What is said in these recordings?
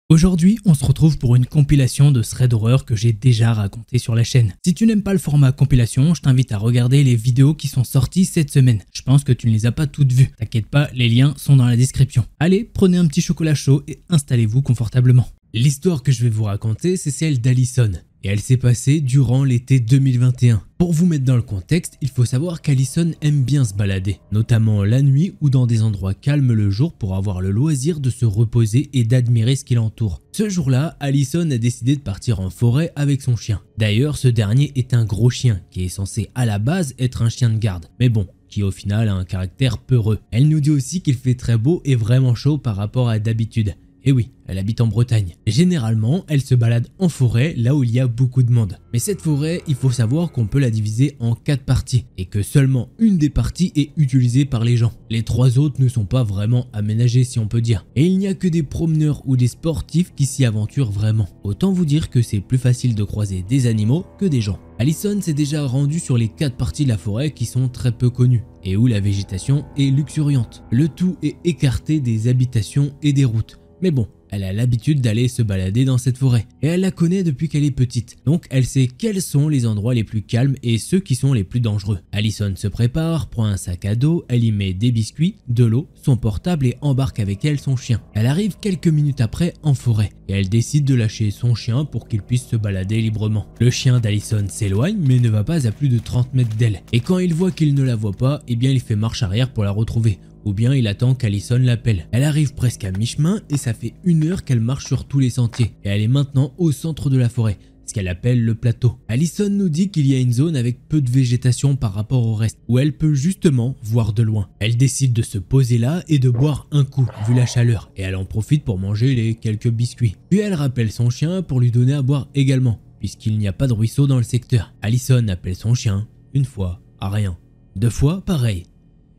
Aujourd'hui, on se retrouve pour une compilation de threads d'horreur que j'ai déjà raconté sur la chaîne. Si tu n'aimes pas le format compilation, je t'invite à regarder les vidéos qui sont sorties cette semaine. Je pense que tu ne les as pas toutes vues. T'inquiète pas, les liens sont dans la description. Allez, prenez un petit chocolat chaud et installez-vous confortablement. L'histoire que je vais vous raconter, c'est celle d'Alison. Et elle s'est passée durant l'été 2021. Pour vous mettre dans le contexte, il faut savoir qu'Alison aime bien se balader, notamment la nuit ou dans des endroits calmes le jour pour avoir le loisir de se reposer et d'admirer ce qui l'entoure. Ce jour-là, Alison a décidé de partir en forêt avec son chien. D'ailleurs, ce dernier est un gros chien qui est censé à la base être un chien de garde. Mais bon, qui au final a un caractère peureux. Elle nous dit aussi qu'il fait très beau et vraiment chaud par rapport à d'habitude. Et oui, elle habite en Bretagne. Généralement, elle se balade en forêt là où il y a beaucoup de monde. Mais cette forêt, il faut savoir qu'on peut la diviser en 4 parties et que seulement une des parties est utilisée par les gens. Les 3 autres ne sont pas vraiment aménagées si on peut dire. Et il n'y a que des promeneurs ou des sportifs qui s'y aventurent vraiment. Autant vous dire que c'est plus facile de croiser des animaux que des gens. Alison s'est déjà rendue sur les 4 parties de la forêt qui sont très peu connues et où la végétation est luxuriante. Le tout est écarté des habitations et des routes. Mais bon, elle a l'habitude d'aller se balader dans cette forêt et elle la connaît depuis qu'elle est petite. Donc elle sait quels sont les endroits les plus calmes et ceux qui sont les plus dangereux. Alison se prépare, prend un sac à dos, elle y met des biscuits, de l'eau, son portable et embarque avec elle son chien. Elle arrive quelques minutes après en forêt et elle décide de lâcher son chien pour qu'il puisse se balader librement. Le chien d'Alison s'éloigne mais ne va pas à plus de 30 mètres d'elle. Et quand il voit qu'il ne la voit pas, eh bien il fait marche arrière pour la retrouver. Ou bien il attend qu'Alison l'appelle. Elle arrive presque à mi-chemin et ça fait 1 heure qu'elle marche sur tous les sentiers. Et elle est maintenant au centre de la forêt, ce qu'elle appelle le plateau. Alison nous dit qu'il y a une zone avec peu de végétation par rapport au reste, où elle peut justement voir de loin. Elle décide de se poser là et de boire un coup, vu la chaleur, et elle en profite pour manger les quelques biscuits. Puis elle rappelle son chien pour lui donner à boire également, puisqu'il n'y a pas de ruisseau dans le secteur. Alison appelle son chien, 1 fois, à rien. 2 fois, pareil.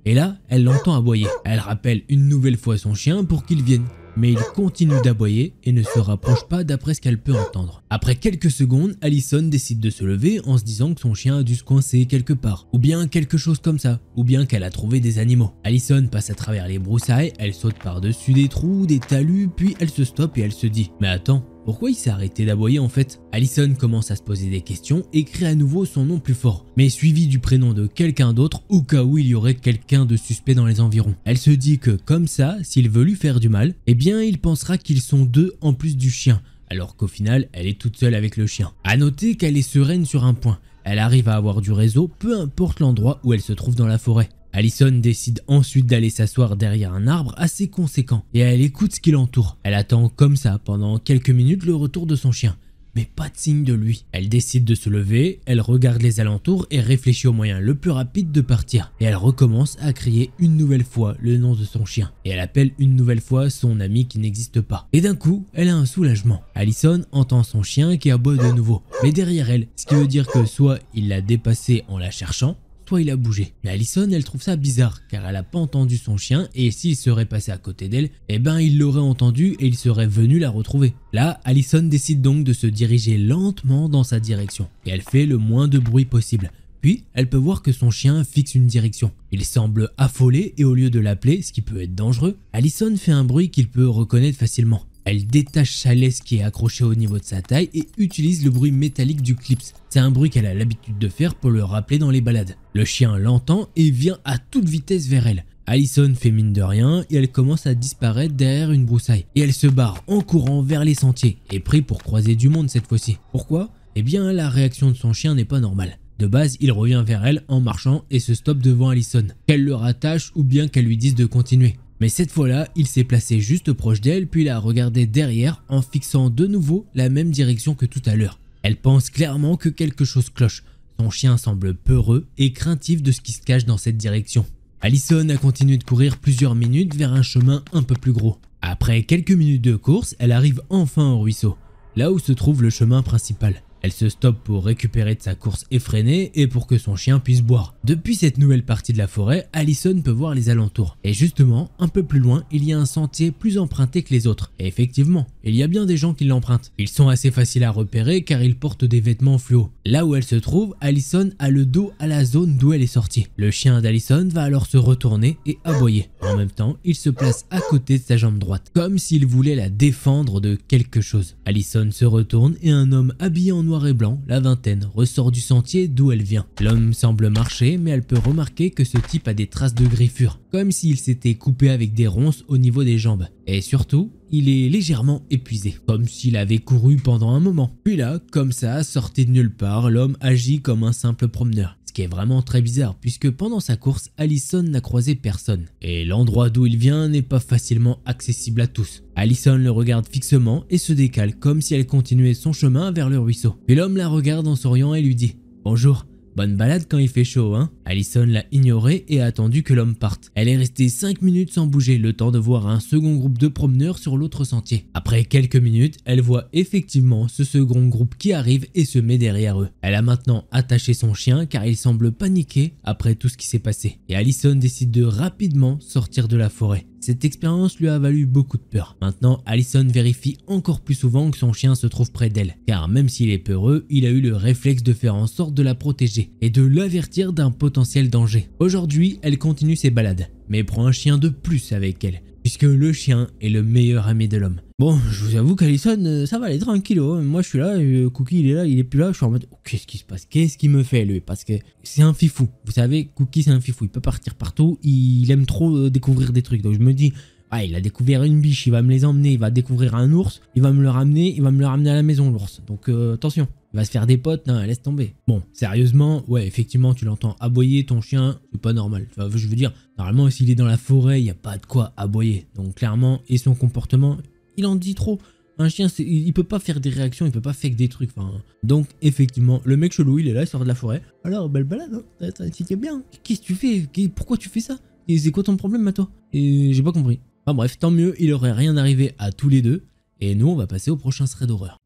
Et là, elle l'entend aboyer. Elle rappelle une nouvelle fois son chien pour qu'il vienne. Mais il continue d'aboyer et ne se rapproche pas d'après ce qu'elle peut entendre. Après quelques secondes, Alison décide de se lever en se disant que son chien a dû se coincer quelque part. Ou bien quelque chose comme ça. Ou bien qu'elle a trouvé des animaux. Alison passe à travers les broussailles, elle saute par-dessus des trous, des talus, puis elle se stoppe et elle se dit « Mais attends, pourquoi il s'est arrêté d'aboyer en fait ?» Alison commence à se poser des questions et crie à nouveau son nom plus fort, mais suivi du prénom de quelqu'un d'autre au cas où il y aurait quelqu'un de suspect dans les environs. Elle se dit que comme ça, s'il veut lui faire du mal, eh bien il pensera qu'ils sont 2 en plus du chien, alors qu'au final elle est toute seule avec le chien. A noter qu'elle est sereine sur un point, elle arrive à avoir du réseau peu importe l'endroit où elle se trouve dans la forêt. Alison décide ensuite d'aller s'asseoir derrière un arbre assez conséquent et elle écoute ce qui l'entoure. Elle attend comme ça pendant quelques minutes le retour de son chien, mais pas de signe de lui. Elle décide de se lever, elle regarde les alentours et réfléchit au moyen le plus rapide de partir. Et elle recommence à crier une nouvelle fois le nom de son chien. Et elle appelle une nouvelle fois son ami qui n'existe pas. Et d'un coup, elle a un soulagement. Alison entend son chien qui aboie de nouveau, mais derrière elle, ce qui veut dire que soit il l'a dépassée en la cherchant, soit il a bougé. Mais Alison, elle trouve ça bizarre car elle a pas entendu son chien et s'il serait passé à côté d'elle, eh ben il l'aurait entendu et il serait venu la retrouver. Là, Alison décide donc de se diriger lentement dans sa direction et elle fait le moins de bruit possible. Puis, elle peut voir que son chien fixe une direction. Il semble affolé et au lieu de l'appeler, ce qui peut être dangereux, Alison fait un bruit qu'il peut reconnaître facilement. Elle détache sa laisse qui est accrochée au niveau de sa taille et utilise le bruit métallique du clips. C'est un bruit qu'elle a l'habitude de faire pour le rappeler dans les balades. Le chien l'entend et vient à toute vitesse vers elle. Alison fait mine de rien et elle commence à disparaître derrière une broussaille. Et elle se barre en courant vers les sentiers et prie pour croiser du monde cette fois-ci. Pourquoi ? Eh bien la réaction de son chien n'est pas normale. De base, il revient vers elle en marchant et se stoppe devant Alison. Qu'elle le rattache ou bien qu'elle lui dise de continuer. Mais cette fois-là, il s'est placé juste proche d'elle puis l'a regardé derrière en fixant de nouveau la même direction que tout à l'heure. Elle pense clairement que quelque chose cloche. Son chien semble peureux et craintif de ce qui se cache dans cette direction. Alison a continué de courir plusieurs minutes vers un chemin un peu plus gros. Après quelques minutes de course, elle arrive enfin au ruisseau, là où se trouve le chemin principal. Elle se stoppe pour récupérer de sa course effrénée et pour que son chien puisse boire. Depuis cette nouvelle partie de la forêt, Allison peut voir les alentours. Et justement, un peu plus loin, il y a un sentier plus emprunté que les autres. Et effectivement, il y a bien des gens qui l'empruntent. Ils sont assez faciles à repérer car ils portent des vêtements fluo. Là où elle se trouve, Allison a le dos à la zone d'où elle est sortie. Le chien d'Allison va alors se retourner et aboyer. En même temps, il se place à côté de sa jambe droite, comme s'il voulait la défendre de quelque chose. Allison se retourne et un homme habillé en noir et blanc, la vingtaine, ressort du sentier d'où elle vient. L'homme semble marcher, mais elle peut remarquer que ce type a des traces de griffures, comme s'il s'était coupé avec des ronces au niveau des jambes. Et surtout, il est légèrement épuisé, comme s'il avait couru pendant un moment. Puis là, comme ça, sorti de nulle part, l'homme agit comme un simple promeneur. Ce qui est vraiment très bizarre, puisque pendant sa course, Allison n'a croisé personne. Et l'endroit d'où il vient n'est pas facilement accessible à tous. Allison le regarde fixement et se décale, comme si elle continuait son chemin vers le ruisseau. Puis l'homme la regarde en souriant et lui dit « Bonjour ». Bonne balade quand il fait chaud, hein. Allison l'a ignoré et a attendu que l'homme parte. Elle est restée 5 minutes sans bouger, le temps de voir un second groupe de promeneurs sur l'autre sentier. Après quelques minutes, elle voit effectivement ce second groupe qui arrive et se met derrière eux. Elle a maintenant attaché son chien car il semble paniqué après tout ce qui s'est passé. Et Allison décide de rapidement sortir de la forêt. Cette expérience lui a valu beaucoup de peur. Maintenant, Allison vérifie encore plus souvent que son chien se trouve près d'elle, car même s'il est peureux, il a eu le réflexe de faire en sorte de la protéger et de l'avertir d'un potentiel danger. Aujourd'hui, elle continue ses balades, mais prend un chien de plus avec elle, puisque le chien est le meilleur ami de l'homme. Bon, je vous avoue qu'Allison, ça va aller tranquillo. Moi je suis là, Cookie il est là, il est plus là, je suis en mode oh, qu'est-ce qui se passe? Qu'est-ce qu'il me fait lui? Parce que c'est un fifou. Vous savez, Cookie c'est un fifou, il peut partir partout, il aime trop découvrir des trucs. Donc je me dis, ah, il a découvert une biche, il va me les emmener, il va découvrir un ours, il va me le ramener à la maison l'ours. Donc attention, il va se faire des potes, hein, laisse tomber. Bon, sérieusement, ouais, effectivement, tu l'entends aboyer ton chien, c'est pas normal. Enfin, je veux dire, normalement, s'il est dans la forêt, il n'y a pas de quoi aboyer. Donc clairement, et son comportement, il en dit trop. Un chien, il peut pas faire des réactions, il peut pas faire des trucs. Enfin, donc effectivement, le mec chelou, il est là, il sort de la forêt. Alors, belle balade, hein, c'était bien. Qu'est-ce que tu fais? Pourquoi tu fais ça? Et c'est quoi ton problème à toi? Et j'ai pas compris. Enfin bref, tant mieux, il aurait rien arrivé à tous les deux. Et nous, on va passer au prochain thread d'horreur.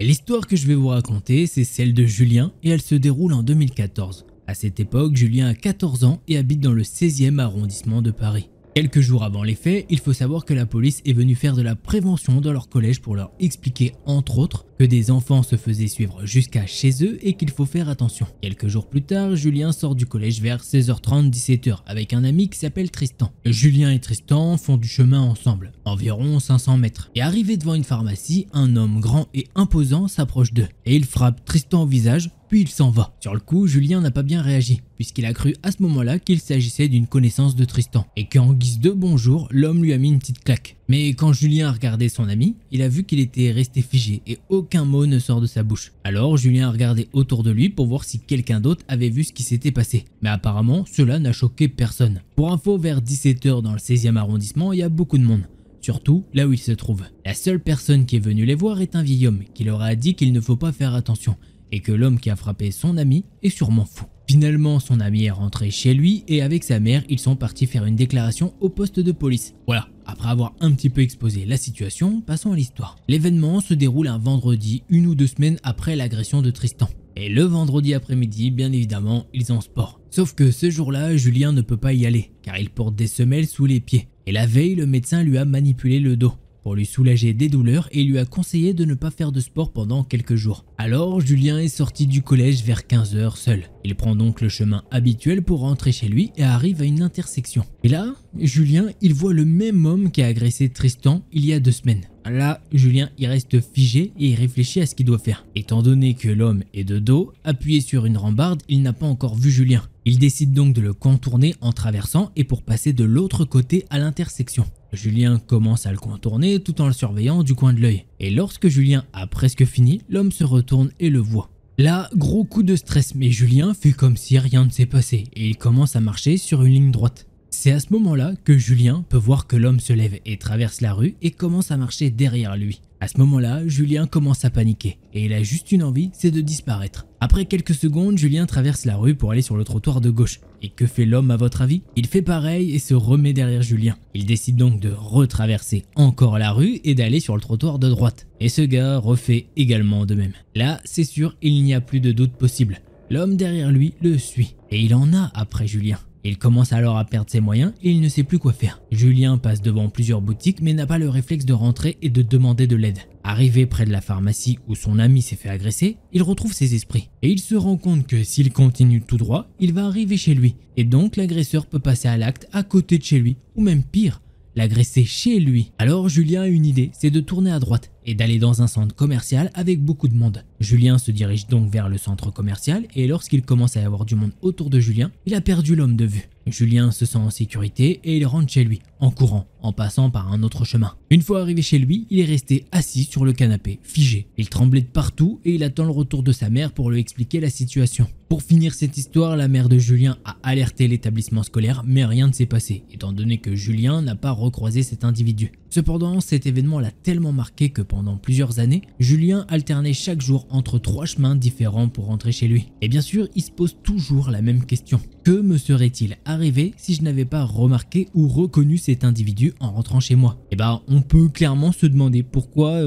L'histoire que je vais vous raconter, c'est celle de Julien et elle se déroule en 2014. À cette époque, Julien a 14 ans et habite dans le 16e arrondissement de Paris. Quelques jours avant les faits, il faut savoir que la police est venue faire de la prévention dans leur collège pour leur expliquer, entre autres, que des enfants se faisaient suivre jusqu'à chez eux et qu'il faut faire attention. Quelques jours plus tard, Julien sort du collège vers 16h30-17h avec un ami qui s'appelle Tristan. Julien et Tristan font du chemin ensemble, environ 500 mètres. Et arrivé devant une pharmacie, un homme grand et imposant s'approche d'eux. Et il frappe Tristan au visage, puis il s'en va. Sur le coup, Julien n'a pas bien réagi, puisqu'il a cru à ce moment-là qu'il s'agissait d'une connaissance de Tristan, et qu'en guise de bonjour, l'homme lui a mis une petite claque. Mais quand Julien a regardé son ami, il a vu qu'il était resté figé et aucun mot ne sort de sa bouche. Alors Julien a regardé autour de lui pour voir si quelqu'un d'autre avait vu ce qui s'était passé. Mais apparemment, cela n'a choqué personne. Pour info, vers 17h dans le 16e arrondissement, il y a beaucoup de monde. Surtout là où il se trouve. La seule personne qui est venue les voir est un vieil homme qui leur a dit qu'il ne faut pas faire attention et que l'homme qui a frappé son ami est sûrement fou. Finalement, son ami est rentré chez lui et avec sa mère, ils sont partis faire une déclaration au poste de police. Voilà, après avoir un petit peu exposé la situation, passons à l'histoire. L'événement se déroule un vendredi, 1 ou 2 semaines après l'agression de Tristan. Et le vendredi après-midi, bien évidemment, ils ont sport. Sauf que ce jour-là, Julien ne peut pas y aller, car il porte des semelles sous les pieds. Et la veille, le médecin lui a manipulé le dos pour lui soulager des douleurs et lui a conseillé de ne pas faire de sport pendant quelques jours. Alors Julien est sorti du collège vers 15 h seul. Il prend donc le chemin habituel pour rentrer chez lui et arrive à une intersection. Et là, Julien, il voit le même homme qui a agressé Tristan il y a 2 semaines. Là, Julien, il reste figé et il réfléchit à ce qu'il doit faire. Étant donné que l'homme est de dos, appuyé sur une rambarde, il n'a pas encore vu Julien. Il décide donc de le contourner en traversant et pour passer de l'autre côté à l'intersection. Julien commence à le contourner tout en le surveillant du coin de l'œil. Et lorsque Julien a presque fini, l'homme se retourne et le voit. Là, gros coup de stress, mais Julien fait comme si rien ne s'est passé et il commence à marcher sur une ligne droite. C'est à ce moment-là que Julien peut voir que l'homme se lève et traverse la rue et commence à marcher derrière lui. À ce moment-là, Julien commence à paniquer et il a juste une envie, c'est de disparaître. Après quelques secondes, Julien traverse la rue pour aller sur le trottoir de gauche. Et que fait l'homme à votre avis? Il fait pareil et se remet derrière Julien. Il décide donc de retraverser encore la rue et d'aller sur le trottoir de droite. Et ce gars refait également de même. Là, c'est sûr, il n'y a plus de doute possible. L'homme derrière lui le suit. Et il en a après Julien. Il commence alors à perdre ses moyens et il ne sait plus quoi faire. Julien passe devant plusieurs boutiques mais n'a pas le réflexe de rentrer et de demander de l'aide. Arrivé près de la pharmacie où son ami s'est fait agresser, il retrouve ses esprits. Et il se rend compte que s'il continue tout droit, il va arriver chez lui. Et donc l'agresseur peut passer à l'acte à côté de chez lui, ou même pire, l'agresser chez lui. Alors Julien a une idée, c'est de tourner à droite et d'aller dans un centre commercial avec beaucoup de monde. Julien se dirige donc vers le centre commercial et lorsqu'il commence à y avoir du monde autour de Julien, il a perdu l'homme de vue. Julien se sent en sécurité et il rentre chez lui, en courant, en passant par un autre chemin. Une fois arrivé chez lui, il est resté assis sur le canapé, figé. Il tremblait de partout et il attend le retour de sa mère pour lui expliquer la situation. Pour finir cette histoire, la mère de Julien a alerté l'établissement scolaire, mais rien ne s'est passé, étant donné que Julien n'a pas recroisé cet individu. Cependant, cet événement l'a tellement marqué que pendant plusieurs années, Julien alternait chaque jour entre 3 chemins différents pour rentrer chez lui. Et bien sûr, il se pose toujours la même question. Que me serait-il arrivé si je n'avais pas remarqué ou reconnu cet individu en rentrant chez moi? Et bah, on peut clairement se demander pourquoi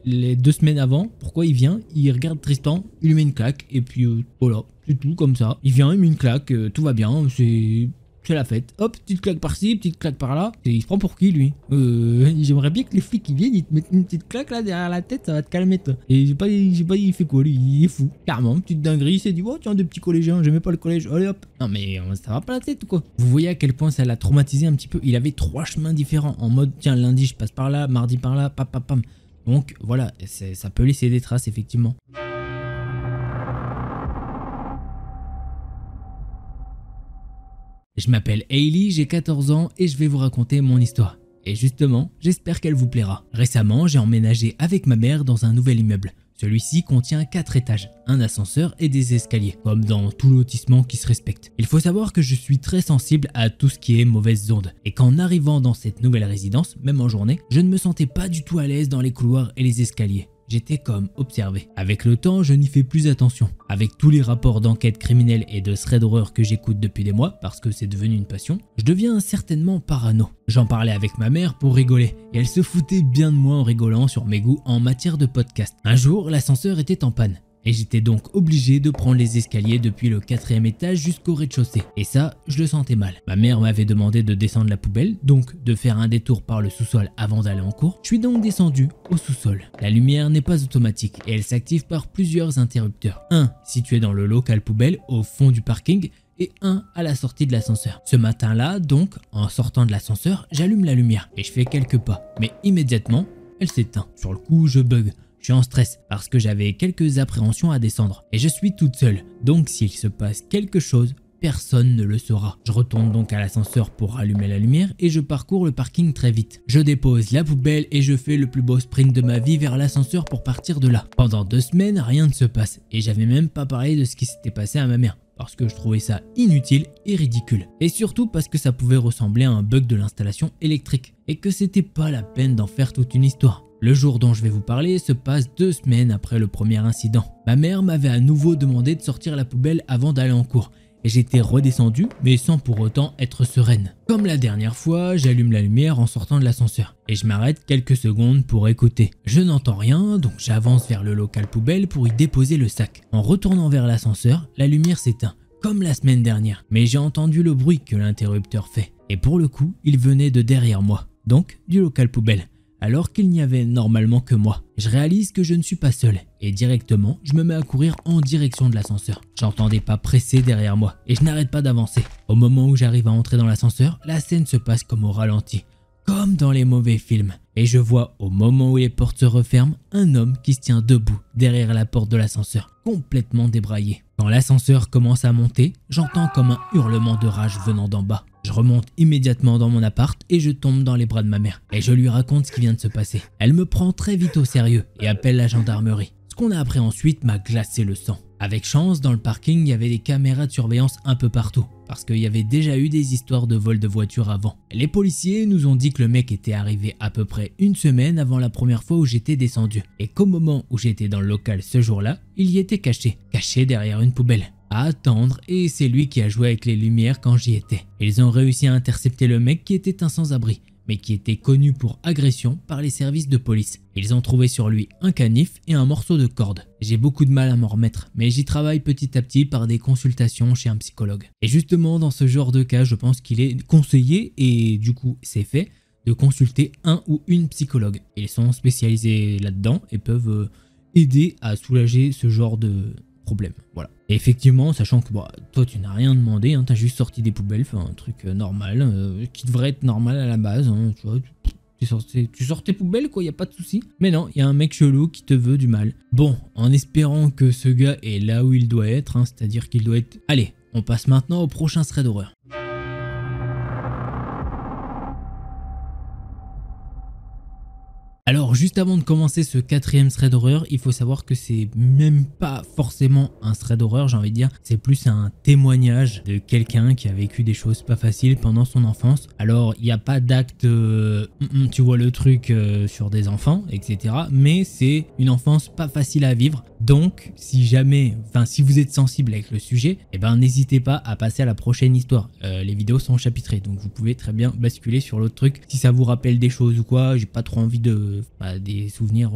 les 2 semaines avant, pourquoi il vient, il regarde Tristan, il lui met une claque et puis voilà, c'est tout comme ça. Il vient, il met une claque, tout va bien, c'est la fête. Hop, petite claque par-ci, petite claque par-là. Et il se prend pour qui, lui? J'aimerais bien que les flics qui viennent, ils te mettent une petite claque là derrière la tête, ça va te calmer, toi. Et j'ai pas, il fait quoi, lui? Il est fou. Carrément, petite dinguerie, il s'est dit, oh tiens, des petits collégiens, j'aimais pas le collège, allez hop. Non mais ça va pas la tête ou quoi? Vous voyez à quel point ça l'a traumatisé un petit peu. Il avait 3 chemins différents, en mode, tiens, lundi je passe par là, mardi par là, pam pam pam. Donc voilà, ça peut laisser des traces, effectivement. Je m'appelle Hailey, j'ai 14 ans et je vais vous raconter mon histoire. Et justement, j'espère qu'elle vous plaira. Récemment, j'ai emménagé avec ma mère dans un nouvel immeuble. Celui-ci contient 4 étages, un ascenseur et des escaliers, comme dans tout lotissement qui se respecte. Il faut savoir que je suis très sensible à tout ce qui est mauvaises ondes, et qu'en arrivant dans cette nouvelle résidence, même en journée, je ne me sentais pas du tout à l'aise dans les couloirs et les escaliers. J'étais comme observé. Avec le temps, je n'y fais plus attention. Avec tous les rapports d'enquête criminelle et de threads d'horreur que j'écoute depuis des mois, parce que c'est devenu une passion, je deviens certainement parano. J'en parlais avec ma mère pour rigoler, et elle se foutait bien de moi en rigolant sur mes goûts en matière de podcast. Un jour, l'ascenseur était en panne. Et j'étais donc obligé de prendre les escaliers depuis le 4e étage jusqu'au rez-de-chaussée. Et ça, je le sentais mal. Ma mère m'avait demandé de descendre la poubelle, donc de faire un détour par le sous-sol avant d'aller en cours. Je suis donc descendu au sous-sol. La lumière n'est pas automatique et elle s'active par plusieurs interrupteurs. Un situé dans le local poubelle au fond du parking et un à la sortie de l'ascenseur. Ce matin-là, donc, en sortant de l'ascenseur, j'allume la lumière et je fais quelques pas. Mais immédiatement, elle s'éteint. Sur le coup, je bug. Je suis en stress parce que j'avais quelques appréhensions à descendre et je suis toute seule. Donc s'il se passe quelque chose, personne ne le saura. Je retourne donc à l'ascenseur pour allumer la lumière et je parcours le parking très vite. Je dépose la poubelle et je fais le plus beau sprint de ma vie vers l'ascenseur pour partir de là. Pendant 2 semaines, rien ne se passe et j'avais même pas parlé de ce qui s'était passé à ma mère. Parce que je trouvais ça inutile et ridicule. Et surtout parce que ça pouvait ressembler à un bug de l'installation électrique. Et que c'était pas la peine d'en faire toute une histoire. Le jour dont je vais vous parler se passe 2 semaines après le premier incident. Ma mère m'avait à nouveau demandé de sortir la poubelle avant d'aller en cours. Et j'étais redescendu, mais sans pour autant être sereine. Comme la dernière fois, j'allume la lumière en sortant de l'ascenseur. Et je m'arrête quelques secondes pour écouter. Je n'entends rien, donc j'avance vers le local poubelle pour y déposer le sac. En retournant vers l'ascenseur, la lumière s'éteint, comme la semaine dernière. Mais j'ai entendu le bruit que l'interrupteur fait. Et pour le coup, il venait de derrière moi, donc du local poubelle. Alors qu'il n'y avait normalement que moi. Je réalise que je ne suis pas seul et directement je me mets à courir en direction de l'ascenseur. J'entends des pas pressés derrière moi et je n'arrête pas d'avancer. Au moment où j'arrive à entrer dans l'ascenseur, la scène se passe comme au ralenti, comme dans les mauvais films. Et je vois au moment où les portes se referment, un homme qui se tient debout derrière la porte de l'ascenseur, complètement débraillé. Quand l'ascenseur commence à monter, j'entends comme un hurlement de rage venant d'en bas. Je remonte immédiatement dans mon appart et je tombe dans les bras de ma mère. Et je lui raconte ce qui vient de se passer. Elle me prend très vite au sérieux et appelle la gendarmerie. Ce qu'on a appris ensuite m'a glacé le sang. Avec chance, dans le parking, il y avait des caméras de surveillance un peu partout, parce qu'il y avait déjà eu des histoires de vol de voitures avant. Les policiers nous ont dit que le mec était arrivé à peu près une semaine avant la première fois où j'étais descendu, et qu'au moment où j'étais dans le local ce jour-là, il y était caché derrière une poubelle, à attendre, et c'est lui qui a joué avec les lumières quand j'y étais. Ils ont réussi à intercepter le mec qui était un sans-abri, mais qui était connu pour agression par les services de police. Ils ont trouvé sur lui un canif et un morceau de corde. J'ai beaucoup de mal à m'en remettre, mais j'y travaille petit à petit par des consultations chez un psychologue. Et justement, dans ce genre de cas, je pense qu'il est conseillé, et du coup c'est fait, de consulter un ou une psychologue. Ils sont spécialisés là-dedans et peuvent aider à soulager ce genre de problème. Voilà. Et effectivement, sachant que toi tu n'as rien demandé, hein, tu as juste sorti des poubelles, enfin un truc normal, qui devrait être normal à la base, hein, tu vois, tu sors tes poubelles quoi, y a pas de souci. Mais non, il y a un mec chelou qui te veut du mal. Bon, en espérant que ce gars est là où il doit être, hein, c'est-à-dire qu'il doit être... Allez, on passe maintenant au prochain thread d'horreur. Alors juste avant de commencer ce 4e thread d'horreur, il faut savoir que c'est même pas forcément un thread d'horreur, j'ai envie de dire, c'est plus un témoignage de quelqu'un qui a vécu des choses pas faciles pendant son enfance. Alors il n'y a pas d'acte, tu vois le truc sur des enfants, etc. Mais c'est une enfance pas facile à vivre, donc si jamais, si vous êtes sensible avec le sujet, eh ben n'hésitez pas à passer à la prochaine histoire. Les vidéos sont chapitrées, donc vous pouvez très bien basculer sur l'autre truc. Si ça vous rappelle des choses ou quoi, j'ai pas trop envie de... des souvenirs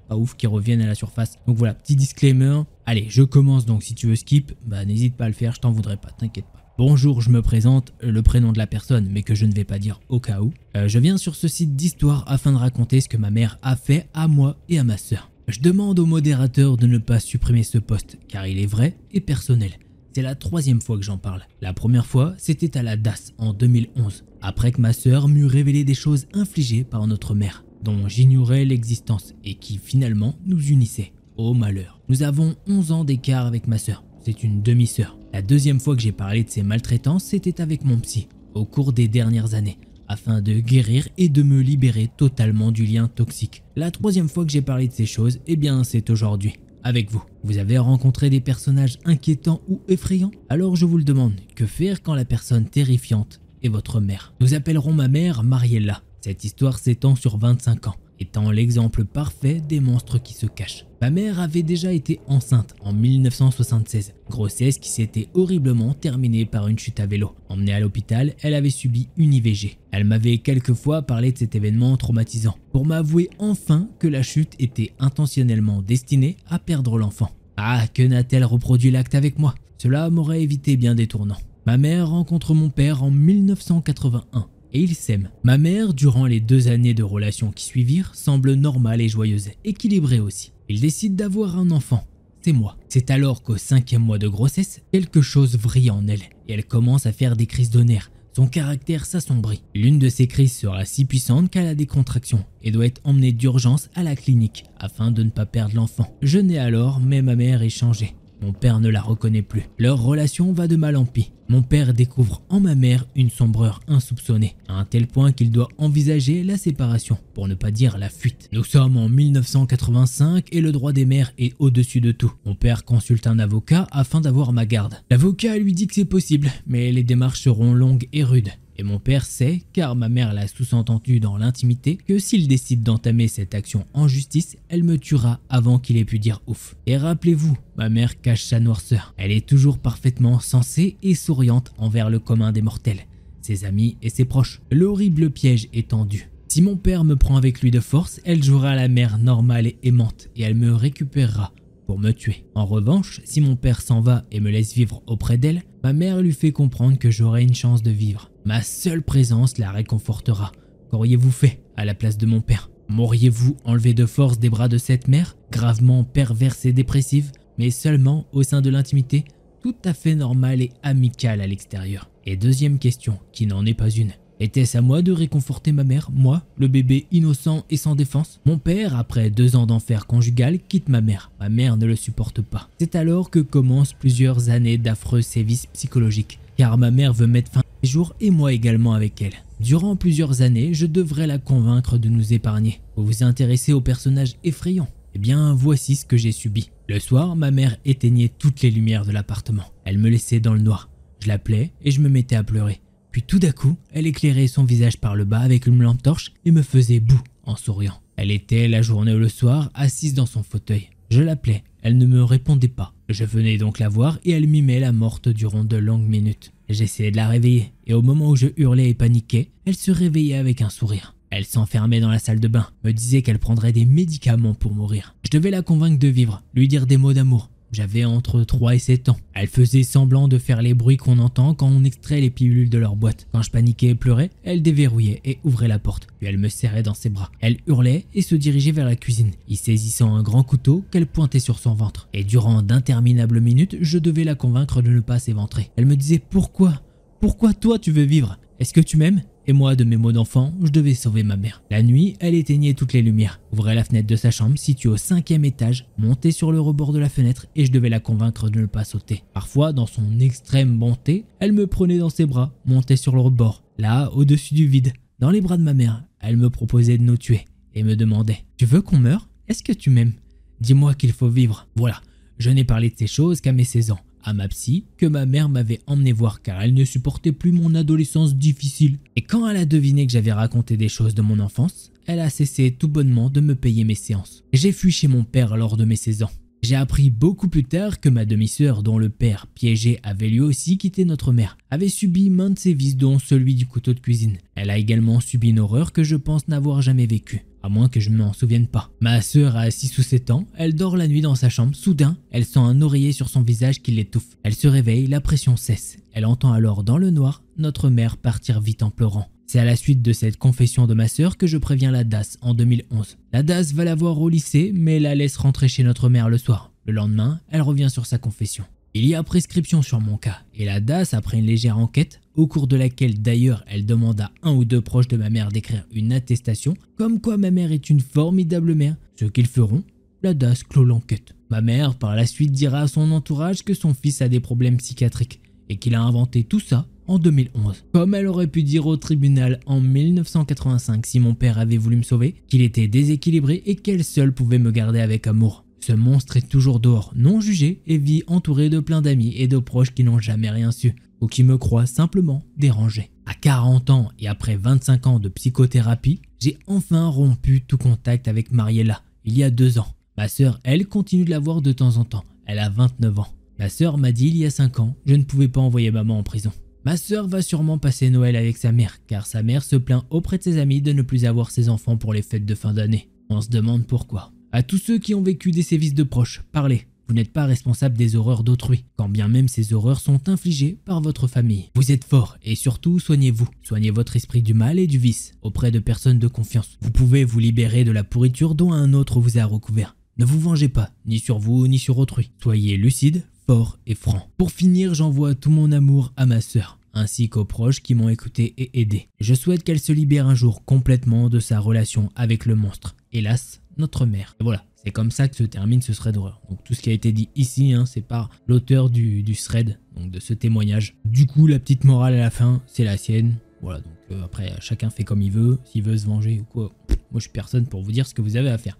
pas ouf qui reviennent à la surface. Donc voilà, petit disclaimer. Allez, je commence, donc si tu veux skip, n'hésite pas à le faire, je t'en voudrais pas, t'inquiète pas. Bonjour, je me présente, le prénom de la personne, mais que je ne vais pas dire au cas où. Je viens sur ce site d'histoire afin de raconter ce que ma mère a fait à moi et à ma sœur. Je demande au modérateur de ne pas supprimer ce post, car il est vrai et personnel. C'est la 3e fois que j'en parle. La première fois, c'était à la DAS en 2011, après que ma sœur m'eut révélé des choses infligées par notre mère, dont j'ignorais l'existence et qui finalement nous unissaient. Oh malheur. Nous avons 11 ans d'écart avec ma sœur, c'est une demi-sœur. La 2e fois que j'ai parlé de ces maltraitances, c'était avec mon psy, au cours des dernières années, afin de guérir et de me libérer totalement du lien toxique. La 3e fois que j'ai parlé de ces choses, eh bien c'est aujourd'hui, avec vous. Vous avez rencontré des personnages inquiétants ou effrayants? Alors je vous le demande, que faire quand la personne terrifiante est votre mère? Nous appellerons ma mère Mariella. Cette histoire s'étend sur 25 ans, étant l'exemple parfait des monstres qui se cachent. Ma mère avait déjà été enceinte en 1976, grossesse qui s'était horriblement terminée par une chute à vélo. Emmenée à l'hôpital, elle avait subi une IVG. Elle m'avait quelquefois parlé de cet événement traumatisant, pour m'avouer enfin que la chute était intentionnellement destinée à perdre l'enfant. Ah, que n'a-t-elle reproduit l'acte avec moi? Cela m'aurait évité bien des tournants. Ma mère rencontre mon père en 1981. Et ils s'aiment. Ma mère, durant les 2 années de relation qui suivirent, semble normale et joyeuse, équilibrée aussi. Ils décident d'avoir un enfant, c'est moi. C'est alors qu'au 5e mois de grossesse, quelque chose vrille en elle, et elle commence à faire des crises de nerfs. Son caractère s'assombrit. L'une de ces crises sera si puissante qu'elle a des contractions et doit être emmenée d'urgence à la clinique afin de ne pas perdre l'enfant. Je nais alors, mais ma mère est changée. Mon père ne la reconnaît plus. Leur relation va de mal en pis. Mon père découvre en ma mère une sombreur insoupçonnée, à un tel point qu'il doit envisager la séparation, pour ne pas dire la fuite. Nous sommes en 1985 et le droit des mères est au-dessus de tout. Mon père consulte un avocat afin d'avoir ma garde. L'avocat lui dit que c'est possible, mais les démarches seront longues et rudes. Et mon père sait, car ma mère l'a sous-entendu dans l'intimité, que s'il décide d'entamer cette action en justice, elle me tuera avant qu'il ait pu dire ouf. Et rappelez-vous, ma mère cache sa noirceur. Elle est toujours parfaitement sensée et souriante envers le commun des mortels, ses amis et ses proches. L'horrible piège est tendu. Si mon père me prend avec lui de force, elle jouera la mère normale et aimante, et elle me récupérera pour me tuer. En revanche, si mon père s'en va et me laisse vivre auprès d'elle, ma mère lui fait comprendre que j'aurai une chance de vivre. Ma seule présence la réconfortera. Qu'auriez-vous fait à la place de mon père? M'auriez-vous enlevé de force des bras de cette mère, gravement perverse et dépressive, mais seulement au sein de l'intimité, tout à fait normale et amicale à l'extérieur? Et 2e question, qui n'en est pas une. Était-ce à moi de réconforter ma mère, moi, le bébé innocent et sans défense? Mon père, après 2 ans d'enfer conjugal, quitte ma mère. Ma mère ne le supporte pas. C'est alors que commencent plusieurs années d'affreux sévices psychologiques, car ma mère veut mettre fin à ses jours et moi également avec elle. Durant plusieurs années, je devrais la convaincre de nous épargner. Vous vous intéressez aux personnages effrayants? Eh bien, voici ce que j'ai subi. Le soir, ma mère éteignait toutes les lumières de l'appartement. Elle me laissait dans le noir. Je l'appelais et je me mettais à pleurer. Puis tout d'un coup, elle éclairait son visage par le bas avec une lampe torche et me faisait bouh en souriant. Elle était, la journée ou le soir, assise dans son fauteuil. Je l'appelais, elle ne me répondait pas. Je venais donc la voir et elle mimait la morte durant de longues minutes. J'essayais de la réveiller et au moment où je hurlais et paniquais, elle se réveillait avec un sourire. Elle s'enfermait dans la salle de bain, me disait qu'elle prendrait des médicaments pour mourir. Je devais la convaincre de vivre, lui dire des mots d'amour. J'avais entre 3 et 7 ans. Elle faisait semblant de faire les bruits qu'on entend quand on extrait les pilules de leur boîte. Quand je paniquais et pleurais, elle déverrouillait et ouvrait la porte. Puis elle me serrait dans ses bras. Elle hurlait et se dirigeait vers la cuisine, y saisissant un grand couteau qu'elle pointait sur son ventre. Et durant d'interminables minutes, je devais la convaincre de ne pas s'éventrer. Elle me disait « Pourquoi ? Pourquoi toi tu veux vivre ? Est-ce que tu m'aimes ?» Et moi, de mes mots d'enfant, je devais sauver ma mère. La nuit, elle éteignait toutes les lumières, ouvrait la fenêtre de sa chambre située au 5e étage, montait sur le rebord de la fenêtre et je devais la convaincre de ne pas sauter. Parfois, dans son extrême bonté, elle me prenait dans ses bras, montait sur le rebord, là, au-dessus du vide, dans les bras de ma mère. Elle me proposait de nous tuer et me demandait « Tu veux qu'on meure ? Est-ce que tu m'aimes ? Dis-moi qu'il faut vivre. » Voilà, je n'ai parlé de ces choses qu'à mes 16 ans. À ma psy, que ma mère m'avait emmené voir car elle ne supportait plus mon adolescence difficile. Et quand elle a deviné que j'avais raconté des choses de mon enfance, elle a cessé tout bonnement de me payer mes séances. J'ai fui chez mon père lors de mes 16 ans. J'ai appris beaucoup plus tard que ma demi-sœur, dont le père piégé avait lui aussi quitté notre mère, avait subi maintes sévices dont celui du couteau de cuisine. Elle a également subi une horreur que je pense n'avoir jamais vécue. À moins que je ne m'en souvienne pas. Ma sœur a 6 ou 7 ans, elle dort la nuit dans sa chambre, soudain, elle sent un oreiller sur son visage qui l'étouffe. Elle se réveille, la pression cesse. Elle entend alors dans le noir notre mère partir vite en pleurant. C'est à la suite de cette confession de ma sœur que je préviens la DAS en 2011. La DAS va la voir au lycée, mais la laisse rentrer chez notre mère le soir. Le lendemain, elle revient sur sa confession. Il y a prescription sur mon cas, et la DAS, après une légère enquête, au cours de laquelle d'ailleurs elle demanda à 1 ou 2 proches de ma mère d'écrire une attestation, comme quoi ma mère est une formidable mère, ce qu'ils feront, la DAS clôt l'enquête. Ma mère par la suite dira à son entourage que son fils a des problèmes psychiatriques, et qu'il a inventé tout ça en 2011. Comme elle aurait pu dire au tribunal en 1985 si mon père avait voulu me sauver, qu'il était déséquilibré et qu'elle seule pouvait me garder avec amour. Ce monstre est toujours dehors, non jugé, et vit entouré de plein d'amis et de proches qui n'ont jamais rien su, ou qui me croient simplement dérangé. À 40 ans et après 25 ans de psychothérapie, j'ai enfin rompu tout contact avec Mariella, il y a 2 ans. Ma sœur, elle, continue de la voir de temps en temps, elle a 29 ans. Ma sœur m'a dit il y a 5 ans, je ne pouvais pas envoyer maman en prison. Ma sœur va sûrement passer Noël avec sa mère, car sa mère se plaint auprès de ses amis de ne plus avoir ses enfants pour les fêtes de fin d'année. On se demande pourquoi. À tous ceux qui ont vécu des sévices de proches, parlez. Vous n'êtes pas responsable des horreurs d'autrui, quand bien même ces horreurs sont infligées par votre famille. Vous êtes fort et surtout soignez-vous. Soignez votre esprit du mal et du vice auprès de personnes de confiance. Vous pouvez vous libérer de la pourriture dont un autre vous a recouvert. Ne vous vengez pas, ni sur vous ni sur autrui. Soyez lucide, fort et franc. Pour finir, j'envoie tout mon amour à ma sœur, ainsi qu'aux proches qui m'ont écouté et aidé. Je souhaite qu'elle se libère un jour complètement de sa relation avec le monstre. Hélas, notre mère. Et voilà, c'est comme ça que se termine ce thread d'horreur. Donc tout ce qui a été dit ici, c'est par l'auteur du thread, donc de ce témoignage. Du coup, la petite morale à la fin, c'est la sienne. Voilà, donc après, chacun fait comme il veut, s'il veut se venger ou quoi. Moi, je suis personne pour vous dire ce que vous avez à faire.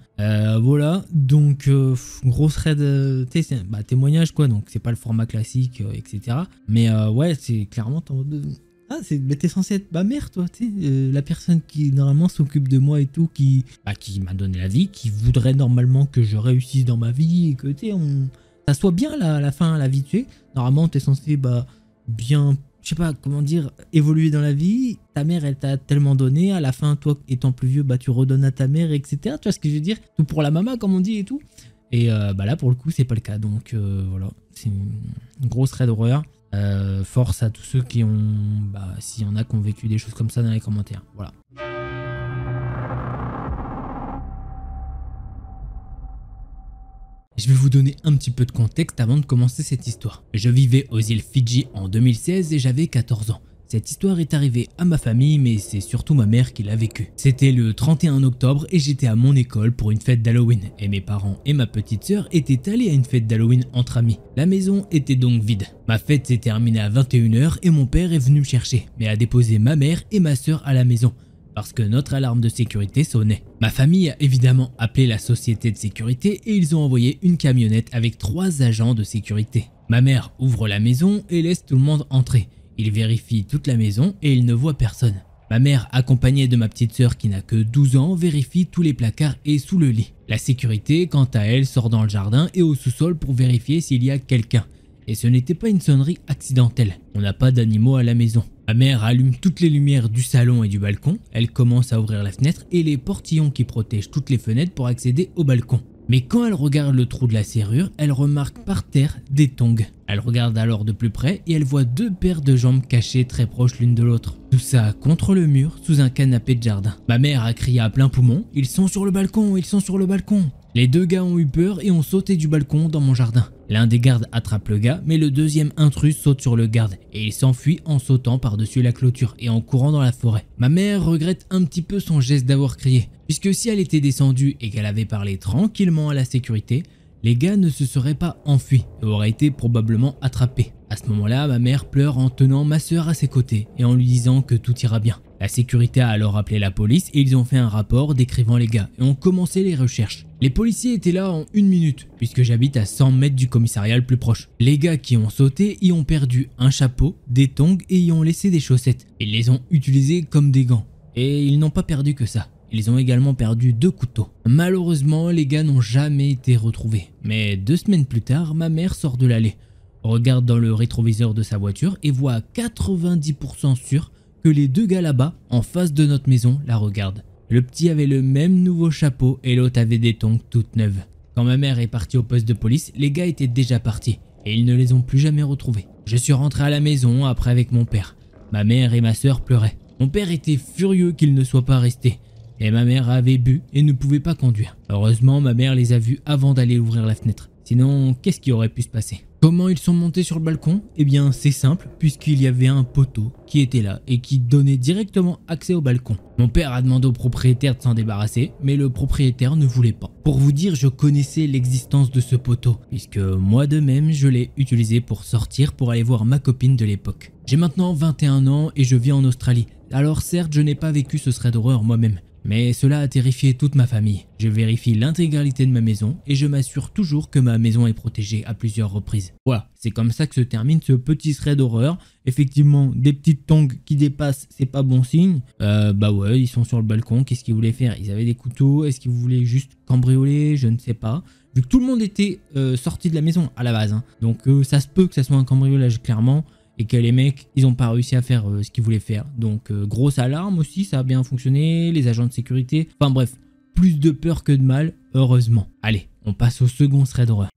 Voilà, donc gros thread, témoignage quoi, donc c'est pas le format classique, etc. Mais ouais, c'est clairement en mode... Ah, t'es censé être ma mère, toi, tu sais, la personne qui normalement s'occupe de moi et tout, qui m'a donné la vie, qui voudrait normalement que je réussisse dans ma vie et que, tu sais, ça soit bien là, à la fin, la vie, tu sais. Normalement, t'es censé, bien, je sais pas, comment dire, évoluer dans la vie. Ta mère, elle t'a tellement donné, à la fin, toi, étant plus vieux, tu redonnes à ta mère, etc. Tu vois ce que je veux dire? Tout pour la maman, comme on dit et tout. Et là, pour le coup, c'est pas le cas. Donc, voilà, c'est une grosse raid d'horreur. Force à tous ceux qui ont, s'il y en a qui ont vécu des choses comme ça dans les commentaires. Voilà. Je vais vous donner un petit peu de contexte avant de commencer cette histoire. Je vivais aux îles Fidji en 2016 et j'avais 14 ans. Cette histoire est arrivée à ma famille, mais c'est surtout ma mère qui l'a vécue. C'était le 31 octobre et j'étais à mon école pour une fête d'Halloween. Et mes parents et ma petite sœur étaient allés à une fête d'Halloween entre amis. La maison était donc vide. Ma fête s'est terminée à 21 h et mon père est venu me chercher, mais a déposé ma mère et ma sœur à la maison. parce que notre alarme de sécurité sonnait. Ma famille a évidemment appelé la société de sécurité et ils ont envoyé une camionnette avec 3 agents de sécurité. Ma mère ouvre la maison et laisse tout le monde entrer. Il vérifie toute la maison et il ne voit personne. Ma mère, accompagnée de ma petite sœur qui n'a que 12 ans, vérifie tous les placards et sous le lit. La sécurité, quant à elle, sort dans le jardin et au sous-sol pour vérifier s'il y a quelqu'un. Et ce n'était pas une sonnerie accidentelle. On n'a pas d'animaux à la maison. Ma mère allume toutes les lumières du salon et du balcon. Elle commence à ouvrir la fenêtre et les portillons qui protègent toutes les fenêtres pour accéder au balcon. Mais quand elle regarde le trou de la serrure, elle remarque par terre des tongs. Elle regarde alors de plus près et elle voit 2 paires de jambes cachées très proches l'une de l'autre. Tout ça contre le mur, sous un canapé de jardin. Ma mère a crié à plein poumon « Ils sont sur le balcon, ils sont sur le balcon !» Les 2 gars ont eu peur et ont sauté du balcon dans mon jardin. L'un des gardes attrape le gars, mais le deuxième intrus saute sur le garde et il s'enfuit en sautant par-dessus la clôture et en courant dans la forêt. Ma mère regrette un petit peu son geste d'avoir crié, puisque si elle était descendue et qu'elle avait parlé tranquillement à la sécurité, les gars ne se seraient pas enfuis et auraient été probablement attrapés. À ce moment-là, ma mère pleure en tenant ma sœur à ses côtés et en lui disant que tout ira bien. La sécurité a alors appelé la police et ils ont fait un rapport décrivant les gars et ont commencé les recherches. Les policiers étaient là en 1 minute puisque j'habite à 100 mètres du commissariat le plus proche. Les gars qui ont sauté y ont perdu un chapeau, des tongs et y ont laissé des chaussettes. Ils les ont utilisés comme des gants. Et ils n'ont pas perdu que ça. Ils ont également perdu 2 couteaux. Malheureusement, les gars n'ont jamais été retrouvés. Mais 2 semaines plus tard, ma mère sort de l'allée, regarde dans le rétroviseur de sa voiture et voit à 90% sûr que les 2 gars là-bas, en face de notre maison, la regardent. Le petit avait le même nouveau chapeau et l'autre avait des tongs toutes neuves. Quand ma mère est partie au poste de police, les gars étaient déjà partis et ils ne les ont plus jamais retrouvés. Je suis rentré à la maison après avec mon père. Ma mère et ma sœur pleuraient. Mon père était furieux qu'ils ne soient pas restés. Et ma mère avait bu et ne pouvait pas conduire. Heureusement, ma mère les a vus avant d'aller ouvrir la fenêtre. Sinon, qu'est-ce qui aurait pu se passer? Comment ils sont montés sur le balcon? Eh bien, c'est simple, puisqu'il y avait un poteau qui était là et qui donnait directement accès au balcon. Mon père a demandé au propriétaire de s'en débarrasser, mais le propriétaire ne voulait pas. Pour vous dire, je connaissais l'existence de ce poteau, puisque moi de même, je l'ai utilisé pour sortir pour aller voir ma copine de l'époque. J'ai maintenant 21 ans et je vis en Australie. Alors certes, je n'ai pas vécu ce thread d'horreur moi-même. Mais cela a terrifié toute ma famille. Je vérifie l'intégralité de ma maison et je m'assure toujours que ma maison est protégée à plusieurs reprises. Voilà, c'est comme ça que se termine ce petit thread d'horreur. Effectivement, des petites tongs qui dépassent, c'est pas bon signe. Bah ouais, ils sont sur le balcon, qu'est-ce qu'ils voulaient faire? Ils avaient des couteaux, est-ce qu'ils voulaient juste cambrioler? Je ne sais pas. Vu que tout le monde était sorti de la maison à la base, hein. Donc ça se peut que ça soit un cambriolage clairement. Et que les mecs, ils n'ont pas réussi à faire ce qu'ils voulaient faire. Donc grosse alarme aussi, ça a bien fonctionné, les agents de sécurité. Enfin bref, plus de peur que de mal, heureusement. Allez, on passe au second thread d'horreur.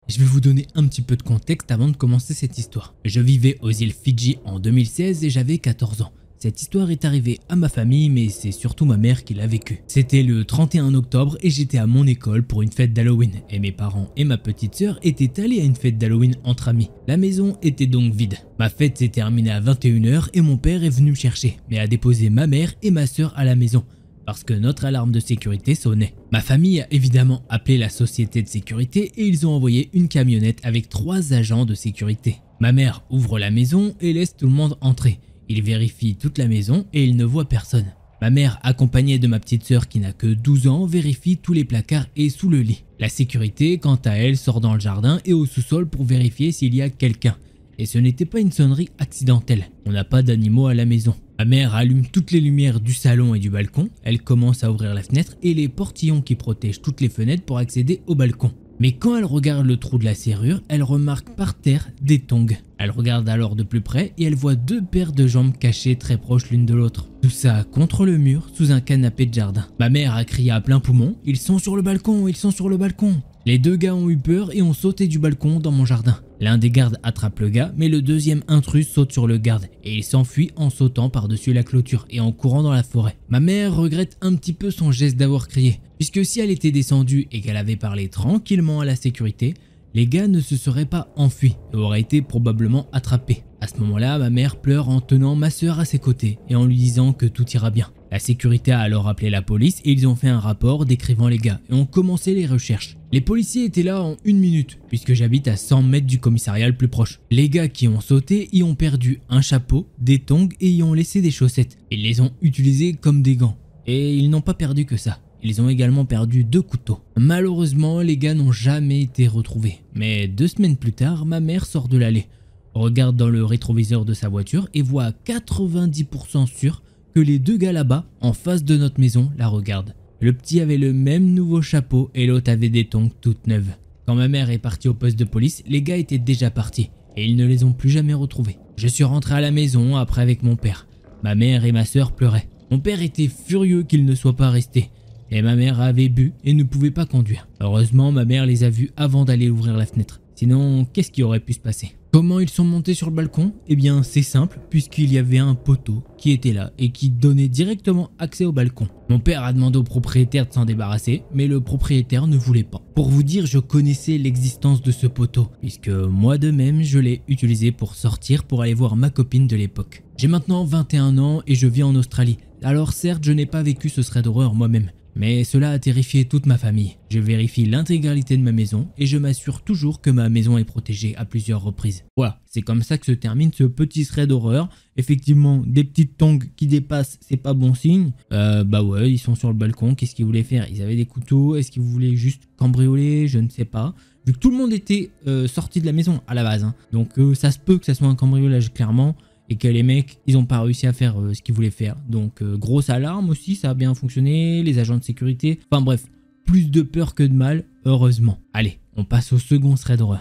Je vais vous donner un petit peu de contexte avant de commencer cette histoire. Je vivais aux îles Fidji en 2016 et j'avais 14 ans. Cette histoire est arrivée à ma famille, mais c'est surtout ma mère qui l'a vécue. C'était le 31 octobre et j'étais à mon école pour une fête d'Halloween. Et mes parents et ma petite sœur étaient allés à une fête d'Halloween entre amis. La maison était donc vide. Ma fête s'est terminée à 21 h et mon père est venu me chercher, mais a déposé ma mère et ma sœur à la maison, parce que notre alarme de sécurité sonnait. Ma famille a évidemment appelé la société de sécurité et ils ont envoyé une camionnette avec 3 agents de sécurité. Ma mère ouvre la maison et laisse tout le monde entrer. Il vérifie toute la maison et il ne voit personne. Ma mère, accompagnée de ma petite sœur qui n'a que 12 ans, vérifie tous les placards et sous le lit. La sécurité, quant à elle, sort dans le jardin et au sous-sol pour vérifier s'il y a quelqu'un. Et ce n'était pas une sonnerie accidentelle. On n'a pas d'animaux à la maison. Ma mère allume toutes les lumières du salon et du balcon. Elle commence à ouvrir la fenêtre et les portillons qui protègent toutes les fenêtres pour accéder au balcon. Mais quand elle regarde le trou de la serrure, elle remarque par terre des tongs. Elle regarde alors de plus près et elle voit 2 paires de jambes cachées très proches l'une de l'autre. Tout ça contre le mur, sous un canapé de jardin. Ma mère a crié à plein poumon « Ils sont sur le balcon, ils sont sur le balcon !» Les 2 gars ont eu peur et ont sauté du balcon dans mon jardin. L'un des gardes attrape le gars, mais le deuxième intrus saute sur le garde et il s'enfuit en sautant par-dessus la clôture et en courant dans la forêt. Ma mère regrette un petit peu son geste d'avoir crié, puisque si elle était descendue et qu'elle avait parlé tranquillement à la sécurité, les gars ne se seraient pas enfuis et auraient été probablement attrapés. À ce moment-là, ma mère pleure en tenant ma sœur à ses côtés et en lui disant que tout ira bien. La sécurité a alors appelé la police et ils ont fait un rapport décrivant les gars et ont commencé les recherches. Les policiers étaient là en 1 minute puisque j'habite à 100 mètres du commissariat le plus proche. Les gars qui ont sauté y ont perdu un chapeau, des tongs et y ont laissé des chaussettes. Ils les ont utilisés comme des gants. Et ils n'ont pas perdu que ça. Ils ont également perdu 2 couteaux. Malheureusement, les gars n'ont jamais été retrouvés. Mais 2 semaines plus tard, ma mère sort de l'allée, regarde dans le rétroviseur de sa voiture et voit à 90% sûr que les 2 gars là-bas, en face de notre maison, la regardent. Le petit avait le même nouveau chapeau et l'autre avait des tongs toutes neuves. Quand ma mère est partie au poste de police, les gars étaient déjà partis et ils ne les ont plus jamais retrouvés. Je suis rentré à la maison après avec mon père. Ma mère et ma soeur pleuraient. Mon père était furieux qu'ils ne soient pas restés. Et ma mère avait bu et ne pouvait pas conduire. Heureusement, ma mère les a vus avant d'aller ouvrir la fenêtre. Sinon, qu'est-ce qui aurait pu se passer? Comment ils sont montés sur le balcon? Eh bien, c'est simple, puisqu'il y avait un poteau qui était là et qui donnait directement accès au balcon. Mon père a demandé au propriétaire de s'en débarrasser, mais le propriétaire ne voulait pas. Pour vous dire, je connaissais l'existence de ce poteau, puisque moi de même, je l'ai utilisé pour sortir pour aller voir ma copine de l'époque. J'ai maintenant 21 ans et je vis en Australie. Alors certes, je n'ai pas vécu ce thread d'horreur moi-même. Mais cela a terrifié toute ma famille. Je vérifie l'intégralité de ma maison et je m'assure toujours que ma maison est protégée à plusieurs reprises. Voilà, c'est comme ça que se termine ce petit thread d'horreur. Effectivement, des petites tongs qui dépassent, c'est pas bon signe. Bah ouais, ils sont sur le balcon, qu'est-ce qu'ils voulaient faire? Ils avaient des couteaux, est-ce qu'ils voulaient juste cambrioler? Je ne sais pas. Vu que tout le monde était sorti de la maison à la base, hein. Donc ça se peut que ça soit un cambriolage clairement. Et que les mecs, ils n'ont pas réussi à faire ce qu'ils voulaient faire. Donc, grosse alarme aussi, ça a bien fonctionné, les agents de sécurité. Enfin bref, plus de peur que de mal, heureusement. Allez, on passe au second thread d'horreur.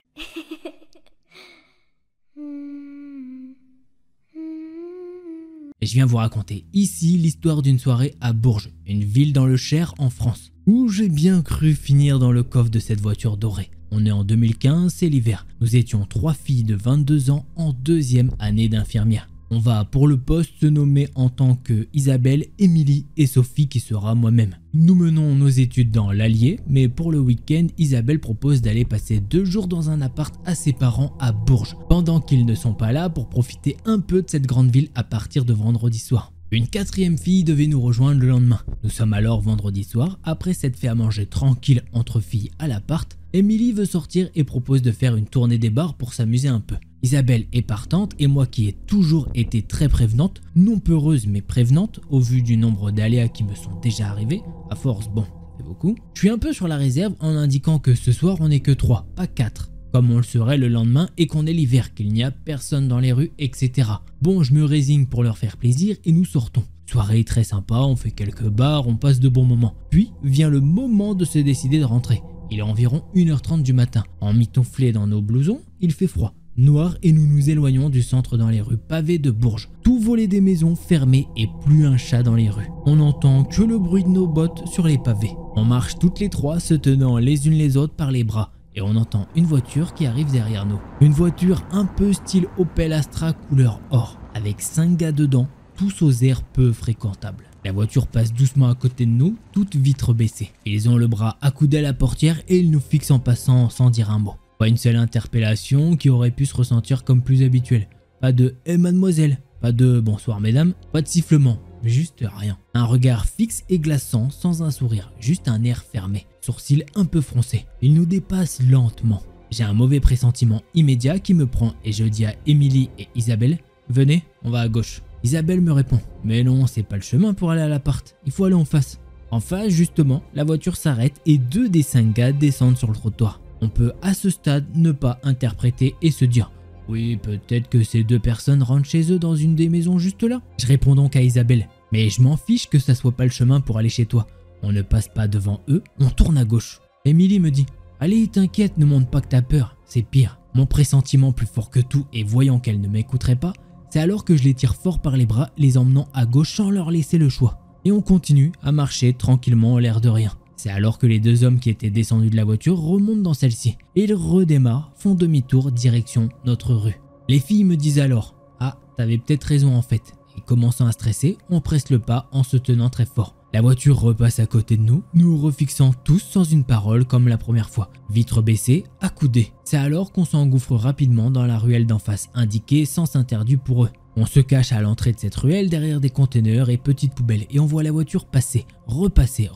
Et je viens vous raconter ici l'histoire d'une soirée à Bourges, une ville dans le Cher en France, où j'ai bien cru finir dans le coffre de cette voiture dorée. On est en 2015, c'est l'hiver. Nous étions 3 filles de 22 ans en 2e année d'infirmière. On va pour le poste se nommer en tant que Isabelle, Émilie et Sophie qui sera moi-même. Nous menons nos études dans l'Allier, mais pour le week-end, Isabelle propose d'aller passer 2 jours dans un appart à ses parents à Bourges, pendant qu'ils ne sont pas là pour profiter un peu de cette grande ville à partir de vendredi soir. Une 4e fille devait nous rejoindre le lendemain. Nous sommes alors vendredi soir, après s'être fait à manger tranquille entre filles à l'appart, Émilie veut sortir et propose de faire une tournée des bars pour s'amuser un peu. Isabelle est partante et moi qui ai toujours été très prévenante, non peureuse mais prévenante au vu du nombre d'aléas qui me sont déjà arrivés, à force bon, c'est beaucoup. Je suis un peu sur la réserve en indiquant que ce soir on n'est que 3, pas 4. Comme on le serait le lendemain et qu'on est l'hiver, qu'il n'y a personne dans les rues, etc. Bon, je me résigne pour leur faire plaisir et nous sortons. Soirée très sympa, on fait quelques bars, on passe de bons moments. Puis vient le moment de se décider de rentrer. Il est environ 1h30 du matin. Emmitouflés dans nos blousons, il fait froid, noir et nous nous éloignons du centre dans les rues pavées de Bourges. Tout volet des maisons fermées et plus un chat dans les rues. On n'entend que le bruit de nos bottes sur les pavés. On marche toutes les 3 se tenant les unes les autres par les bras. Et on entend une voiture qui arrive derrière nous. Une voiture un peu style Opel Astra couleur or, avec 5 gars dedans, tous aux airs peu fréquentables. La voiture passe doucement à côté de nous, toutes vitres baissées. Ils ont le bras accoudé à la portière et ils nous fixent en passant sans dire un mot. Pas une seule interpellation qui aurait pu se ressentir comme plus habituelle. Pas de « Eh mademoiselle », pas de « Bonsoir mesdames », pas de sifflement. Juste rien. Un regard fixe et glaçant sans un sourire, juste un air fermé, sourcils un peu froncés. Il nous dépasse lentement. J'ai un mauvais pressentiment immédiat qui me prend et je dis à Émilie et Isabelle « Venez, on va à gauche ». Isabelle me répond « Mais non, c'est pas le chemin pour aller à l'appart, il faut aller en face ». En face, justement, la voiture s'arrête et 2 des 5 gars descendent sur le trottoir. On peut à ce stade ne pas interpréter et se dire « Oui, peut-être que ces 2 personnes rentrent chez eux dans une des maisons juste là ». Je réponds donc à Isabelle « Mais je m'en fiche que ça soit pas le chemin pour aller chez toi. On ne passe pas devant eux, on tourne à gauche. » Émilie me dit « Allez, t'inquiète, ne montre pas que t'as peur, c'est pire. » Mon pressentiment plus fort que tout et voyant qu'elle ne m'écouterait pas, c'est alors que je les tire fort par les bras, les emmenant à gauche sans leur laisser le choix. Et on continue à marcher tranquillement l'air de rien. C'est alors que les 2 hommes qui étaient descendus de la voiture remontent dans celle-ci. Et ils redémarrent, font demi-tour direction notre rue. Les filles me disent alors « Ah, t'avais peut-être raison en fait ». Et commençant à stresser, on presse le pas en se tenant très fort. La voiture repasse à côté de nous, nous refixant tous sans une parole comme la première fois. Vitres baissées, accoudés. C'est alors qu'on s'engouffre rapidement dans la ruelle d'en face, indiquée sens interdit pour eux. On se cache à l'entrée de cette ruelle derrière des containers et petites poubelles et on voit la voiture passer, repasser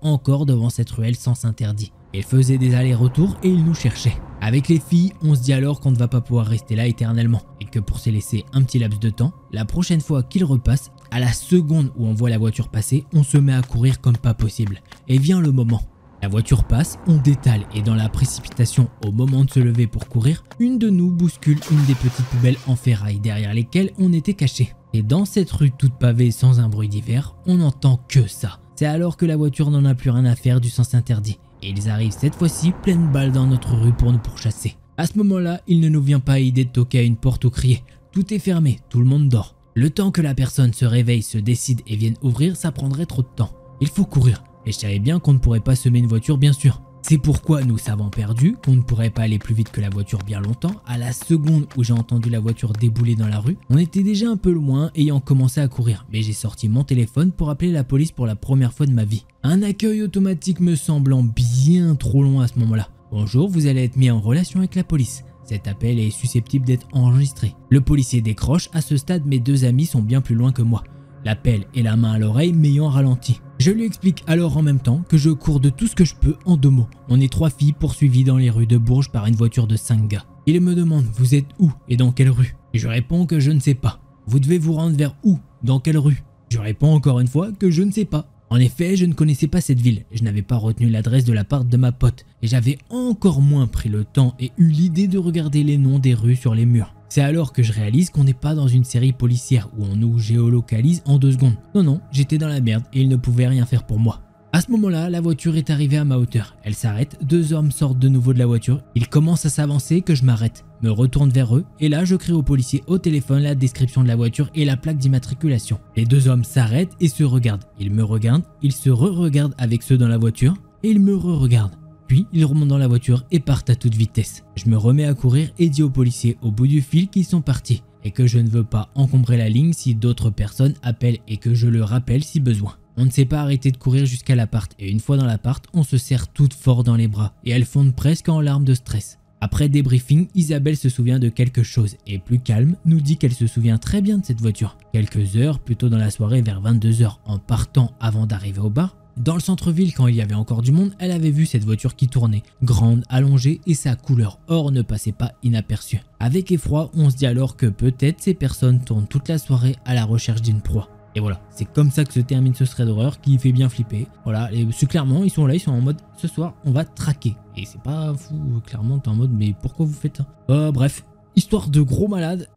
encore devant cette ruelle sens interdit. Elle faisait des allers-retours et il nous cherchait. Avec les filles, on se dit alors qu'on ne va pas pouvoir rester là éternellement et que pour se laisser un petit laps de temps, la prochaine fois qu'il repasse, à la seconde où on voit la voiture passer, on se met à courir comme pas possible. Et vient le moment. La voiture passe, on détale et dans la précipitation au moment de se lever pour courir, une de nous bouscule une des petites poubelles en ferraille derrière lesquelles on était caché. Et dans cette rue toute pavée sans un bruit d'hiver, on n'entend que ça. C'est alors que la voiture n'en a plus rien à faire du sens interdit. Et ils arrivent cette fois-ci pleine balle dans notre rue pour nous pourchasser. À ce moment-là, il ne nous vient pas idée de toquer à une porte ou crier. Tout est fermé, tout le monde dort. Le temps que la personne se réveille, se décide et vienne ouvrir, ça prendrait trop de temps. Il faut courir. Et je savais bien qu'on ne pourrait pas semer une voiture bien sûr. C'est pourquoi nous savons perdu qu'on ne pourrait pas aller plus vite que la voiture bien longtemps. À la seconde où j'ai entendu la voiture débouler dans la rue, on était déjà un peu loin ayant commencé à courir. Mais j'ai sorti mon téléphone pour appeler la police pour la première fois de ma vie. Un accueil automatique me semblant bien trop long à ce moment-là. Bonjour, vous allez être mis en relation avec la police. Cet appel est susceptible d'être enregistré. Le policier décroche. À ce stade, mes deux amis sont bien plus loin que moi. L'appel et la main à l'oreille m'ayant ralenti. Je lui explique alors en même temps que je cours de tout ce que je peux en 2 mots. On est 3 filles poursuivies dans les rues de Bourges par une voiture de 5 gars. Il me demande « Vous êtes où et dans quelle rue ?» Et je réponds que je ne sais pas. « Vous devez vous rendre vers où? Dans quelle rue ?» Je réponds encore une fois que je ne sais pas. En effet, je ne connaissais pas cette ville. Je n'avais pas retenu l'adresse de l'appart de ma pote. Et j'avais encore moins pris le temps et eu l'idée de regarder les noms des rues sur les murs. C'est alors que je réalise qu'on n'est pas dans une série policière où on nous géolocalise en 2 secondes. Non, j'étais dans la merde et ils ne pouvaient rien faire pour moi. À ce moment-là, la voiture est arrivée à ma hauteur. Elle s'arrête, 2 hommes sortent de nouveau de la voiture. Ils commencent à s'avancer que je m'arrête, me retourne vers eux et là je crie au policier au téléphone la description de la voiture et la plaque d'immatriculation. Les 2 hommes s'arrêtent et se regardent. Ils me regardent, ils se re-regardent avec ceux dans la voiture et ils me re-regardent. Puis ils remontent dans la voiture et partent à toute vitesse. Je me remets à courir et dis aux policiers au bout du fil qu'ils sont partis et que je ne veux pas encombrer la ligne si d'autres personnes appellent et que je le rappelle si besoin. On ne s'est pas arrêté de courir jusqu'à l'appart et une fois dans l'appart, on se serre toutes fort dans les bras et elles fondent presque en larmes de stress. Après débriefing, Isabelle se souvient de quelque chose et plus calme nous dit qu'elle se souvient très bien de cette voiture. Quelques heures plus tôt dans la soirée vers 22 h en partant avant d'arriver au bar, dans le centre-ville quand il y avait encore du monde, elle avait vu cette voiture qui tournait, grande, allongée et sa couleur or ne passait pas inaperçue. Avec effroi, on se dit alors que peut-être ces personnes tournent toute la soirée à la recherche d'une proie. Et voilà, c'est comme ça que se termine ce thread d'horreur qui fait bien flipper. Voilà, et clairement, ils sont là, ils sont en mode ce soir, on va traquer. Et c'est pas fou, clairement, t'es en mode mais pourquoi vous faites ça? Bref, histoire de gros malades.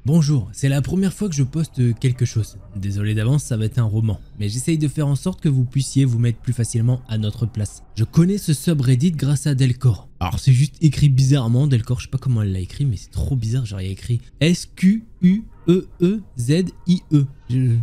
Bonjour, c'est la première fois que je poste quelque chose. Désolé d'avance, ça va être un roman, mais j'essaye de faire en sorte que vous puissiez vous mettre plus facilement à notre place. Je connais ce subreddit grâce à Delcor. Alors c'est juste écrit bizarrement, Delcor, je sais pas comment elle l'a écrit, mais c'est trop bizarre, genre il y a écrit SQUEEZIE.